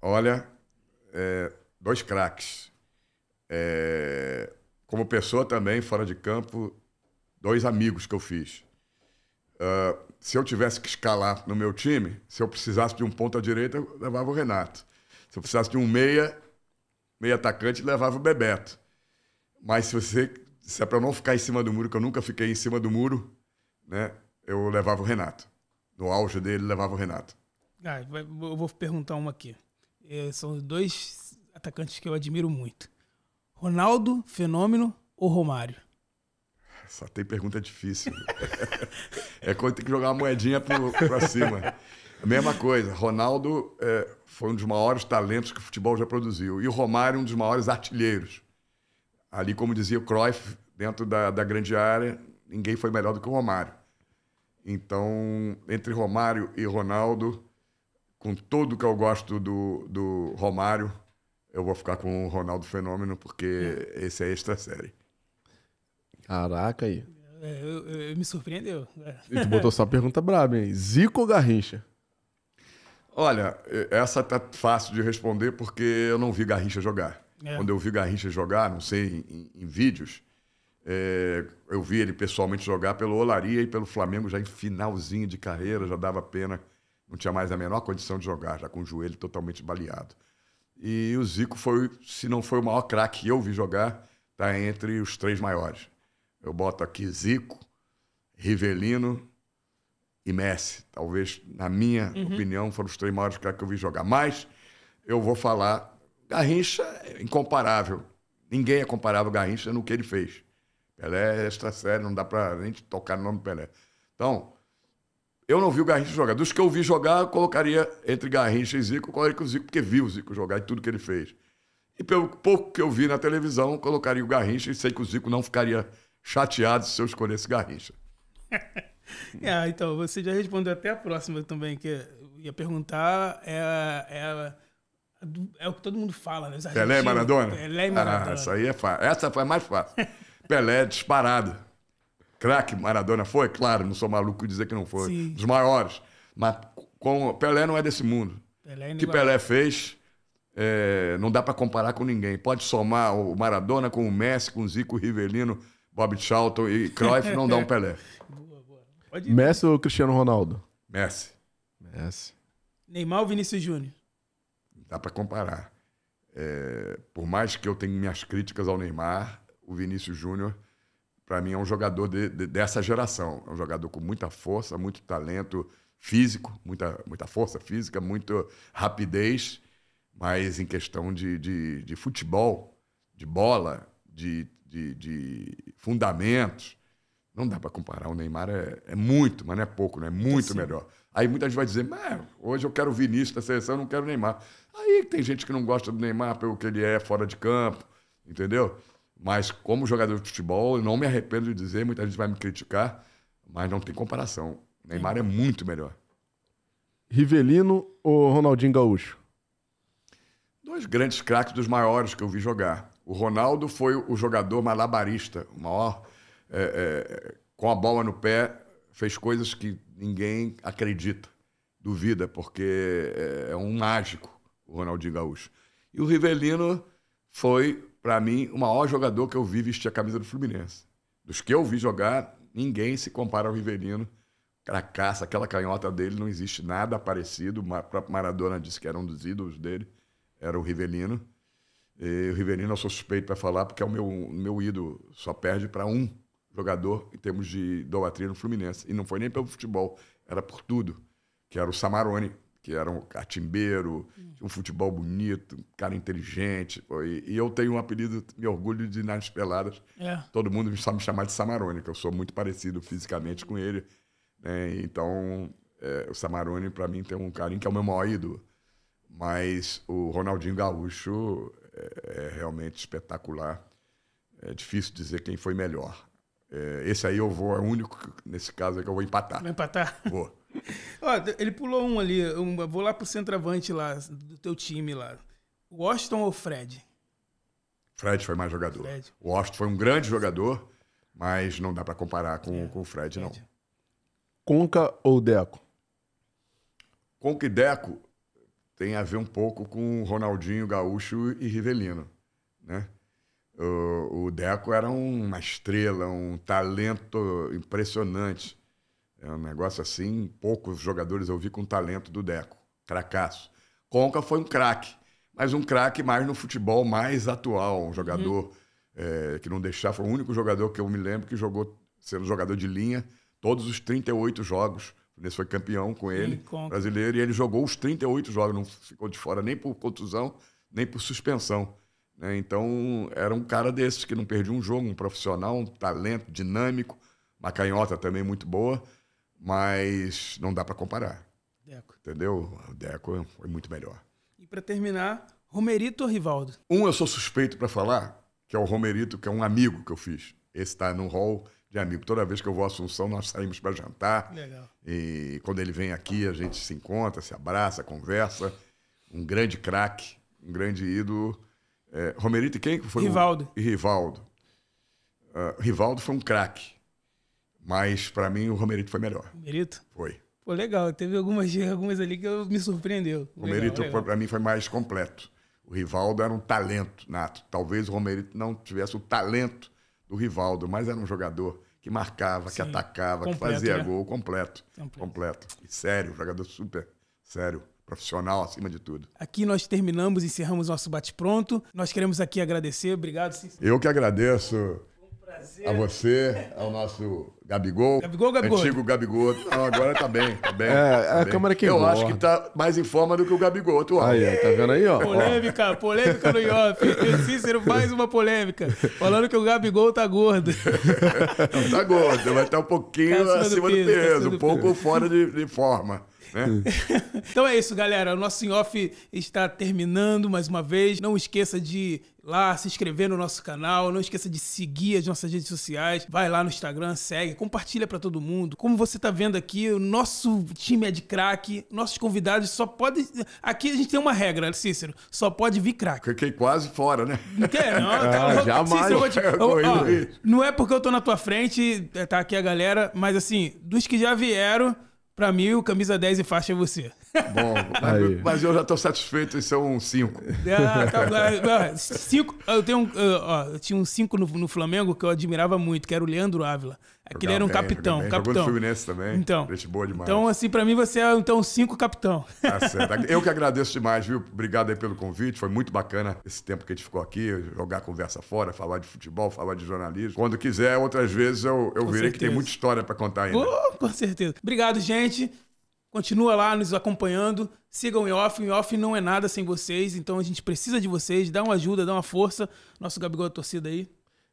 Olha, 2 craques. Como pessoa também, fora de campo, 2 amigos que eu fiz. Se eu tivesse que escalar no meu time, se eu precisasse de um ponta-direita, eu levava o Renato. Se eu precisasse de um meia atacante, levava o Bebeto. Mas se é para não ficar em cima do muro, que eu nunca fiquei em cima do muro, né, eu levava o Renato. No auge dele, levava o Renato.
Eu vou perguntar uma aqui. São 2 atacantes que eu admiro muito. Ronaldo, Fenômeno ou Romário?
Só tem pergunta difícil. Quando tem que jogar uma moedinha pra cima. A mesma coisa. Ronaldo foi um dos maiores talentos que o futebol já produziu. E o Romário, um dos maiores artilheiros. Ali, como dizia o Cruyff, dentro da grande área, ninguém foi melhor do que o Romário. Então, entre Romário e Ronaldo, com tudo que eu gosto do Romário, eu vou ficar com o Ronaldo Fenômeno, porque esse é extra série.
Caraca aí.
Me surpreendeu.
E tu botou só pergunta braba, hein? Zico ou Garrincha?
Olha, essa tá fácil de responder porque eu não vi Garrincha jogar. Quando eu vi Garrincha jogar, não sei, em vídeos, eu vi ele pessoalmente jogar pelo Olaria e pelo Flamengo já em finalzinho de carreira, já dava pena, não tinha mais a menor condição de jogar, já com o joelho totalmente baleado. E o Zico foi, se não foi o maior craque que eu vi jogar, tá entre os 3 maiores. Eu boto aqui Zico, Rivelino e Messi. Talvez, na minha opinião, foram os 3 maiores craques que eu vi jogar. Mas eu vou falar, Garrincha é incomparável. Ninguém é comparável ao Garrincha no que ele fez. Pelé é extra sério, não dá pra nem tocar no nome do Pelé. Então, Eu não vi o Garrincha jogar. Dos que eu vi jogar, eu colocaria entre Garrincha e Zico, eu colocaria o Zico, porque vi o Zico jogar e tudo que ele fez. E pelo pouco que eu vi na televisão, eu colocaria o Garrincha e sei que o Zico não ficaria chateado se eu escolhesse Garrincha.
Então, você já respondeu até a próxima também, que eu ia perguntar, é o que todo mundo fala, né?
Pelé e Maradona?
Pelé e Maradona.
Essa aí é fácil. Essa foi a mais fácil. Pelé disparado. Craque Maradona foi? Claro, não sou maluco de dizer que não foi.
Sim.
Dos maiores. Mas Pelé não é desse mundo. O que Pelé fez, não dá para comparar com ninguém. Pode somar o Maradona com o Messi, com o Zico, o Rivelino, Bob Charlton e Cruyff, não dá um Pelé.
Pode ir.
Messi ou Cristiano Ronaldo?
Messi.
Neymar ou Vinícius Júnior?
Dá para comparar. Por mais que eu tenha minhas críticas ao Neymar, o Vinícius Júnior, para mim, é um jogador dessa geração. É um jogador com muita força, muito talento físico, muita força física, muita rapidez, mas em questão de futebol, de bola, de fundamentos, não dá para comparar. O Neymar é muito, mas não é pouco, né? É muito melhor. Aí muita gente vai dizer, mas hoje eu quero o Vinícius da seleção, eu não quero o Neymar. Aí tem gente que não gosta do Neymar pelo que ele é fora de campo, entendeu? Mas como jogador de futebol, eu não me arrependo de dizer, muita gente vai me criticar, mas não tem comparação. O Neymar é muito melhor.
Rivelino ou Ronaldinho Gaúcho?
Dois grandes craques dos maiores que eu vi jogar. O Ronaldo foi o jogador malabarista, o maior, com a bola no pé, fez coisas que ninguém acredita, duvida, porque é um mágico, o Ronaldinho Gaúcho. E o Rivelino foi, para mim, o maior jogador que eu vi vestir a camisa do Fluminense. Dos que eu vi jogar, ninguém se compara ao Rivelino. Cracaça, aquela canhota dele, não existe nada parecido. O próprio Maradona disse que era um dos ídolos dele, era o Rivelino. E o Rivelino eu sou suspeito para falar, porque é o meu ídolo. Só perde para um jogador em termos de idolatria no Fluminense. E não foi nem pelo futebol, era por tudo. Que era o Samarone, que era um catimbeiro, tinha um futebol bonito, um cara inteligente. E eu tenho um apelido, me orgulho de ir nas peladas. Todo mundo sabe me chamar de Samarone, que eu sou muito parecido fisicamente com ele. Então, o Samarone, para mim, tem um carinho que é o meu maior ídolo. Mas o Ronaldinho Gaúcho é realmente espetacular. É difícil dizer quem foi melhor. Esse aí é o único, nesse caso, que eu vou empatar.
Vai empatar?
Vou.
Ó, ele pulou um ali. Vou lá pro centroavante lá, do teu time lá. Washington ou Fred?
Fred foi mais jogador.
Fred.
O Washington foi um grande jogador, mas não dá para comparar com o Fred, não.
Conca ou Deco?
Conca e Deco tem a ver um pouco com Ronaldinho Gaúcho e Rivelino, né? O Deco era uma estrela, um talento impressionante. É um negócio assim, poucos jogadores eu vi com talento do Deco. Cracaço. Conca foi um craque, mas um craque mais no futebol mais atual. Um jogador que não deixava, foi o único jogador que eu me lembro que jogou, sendo jogador de linha, todos os 38 jogos. O Fluminense foi campeão com ele, brasileiro, e ele jogou os 38 jogos, não ficou de fora nem por contusão, nem por suspensão. Então, era um cara desses que não perdia um jogo, um profissional, um talento dinâmico, uma canhota também muito boa, mas não dá para comparar.
Deco.
Entendeu? O Deco foi muito melhor.
E para terminar, Romerito ou Rivaldo?
Eu sou suspeito para falar, que é o Romerito, que é um amigo que eu fiz. Esse está no hall de amigo. Toda vez que eu vou à Assunção, nós saímos para jantar.
Legal.
E quando ele vem aqui, a gente se encontra, se abraça, conversa. Um grande craque, um grande ídolo. Romerito e quem foi?
Rivaldo.
E Rivaldo. Rivaldo foi um craque, mas para mim o Romerito foi melhor.
Romerito?
Foi.
Pô, legal. Teve algumas ali que me surpreendeu.
O Romerito para mim foi mais completo. O Rivaldo era um talento nato. Talvez o Romerito não tivesse o talento do Rivaldo, mas era um jogador que marcava, que atacava, completo, que fazia gol completo. E sério, jogador super sério. Profissional, acima de tudo.
Aqui nós encerramos nosso bate-pronto. Nós queremos aqui agradecer. Obrigado, Cícero.
Eu que agradeço. A você, ao nosso Gabigol.
Gabigol.
Antigo Gabigol. Não, agora tá bem. Tá bem,
a câmera que
eu acho que tá mais em forma do que o Gabigol atual.
Aí, tá vendo aí, ó?
Polêmica no IOF. Cícero, mais uma polêmica. Falando que o Gabigol tá gordo.
Não tá gordo, vai estar um pouquinho acima do peso, um pouco fora de forma. Né?
Então é isso, galera. O nosso in-off está terminando mais uma vez. Não esqueça de ir lá se inscrever no nosso canal. Não esqueça de seguir as nossas redes sociais. Vai lá no Instagram, segue, compartilha pra todo mundo. Como você tá vendo aqui, o nosso time é de craque. Nossos convidados só podem... Aqui a gente tem uma regra, Cícero. Só pode vir craque.
Fiquei quase fora, né?
Não quer? Não,
jamais.
Cícero, não é porque eu tô na tua frente, tá aqui a galera, mas assim, dos que já vieram... Pra mim, o camisa 10 e faixa é você.
Bom, mas eu já tô satisfeito em ser um 5.
Cinco, eu tinha um 5 no Flamengo que eu admirava muito, que era o Leandro Ávila. Aquele era um capitão.
Jogou no Fluminense também.
Então,
gente boa demais.
Então, assim, pra mim você é então 5 capitão.
Tá certo. Eu que agradeço demais, viu? Obrigado aí pelo convite. Foi muito bacana esse tempo que a gente ficou aqui, jogar a conversa fora, falar de futebol, falar de jornalismo. Quando quiser, outras vezes eu virei que tem muita história pra contar ainda.
Com certeza. Obrigado, gente. Continua lá nos acompanhando. Sigam o in-off. O in-off não é nada sem vocês. Então a gente precisa de vocês. Dá uma ajuda, dá uma força. Nosso Gabigol da torcida aí.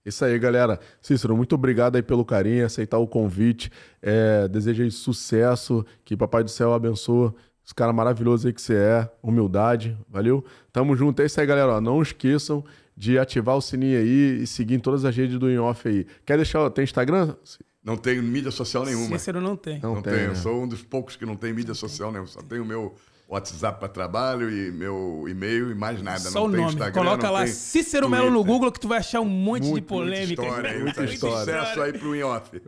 Isso aí, galera. Cícero, muito obrigado aí pelo carinho, aceitar o convite. Desejo aí sucesso, que Papai do Céu abençoe esse cara maravilhoso aí que você é. Humildade, valeu? Tamo junto. É isso aí, galera. Ó, não esqueçam de ativar o sininho aí e seguir em todas as redes do in-off aí. Quer deixar... Tem Instagram?
Não tenho mídia social nenhuma.
Cícero não tem.
Não tenho. Eu sou um dos poucos que não tem mídia social nenhuma. Só tenho o meu WhatsApp para trabalho e meu e-mail e mais nada.
Só
não
o
tem
nome.
Instagram,
Coloca lá Cícero Melo no Google que tu vai achar um monte de polêmica.
Muita história. Sucesso aí pro in-off.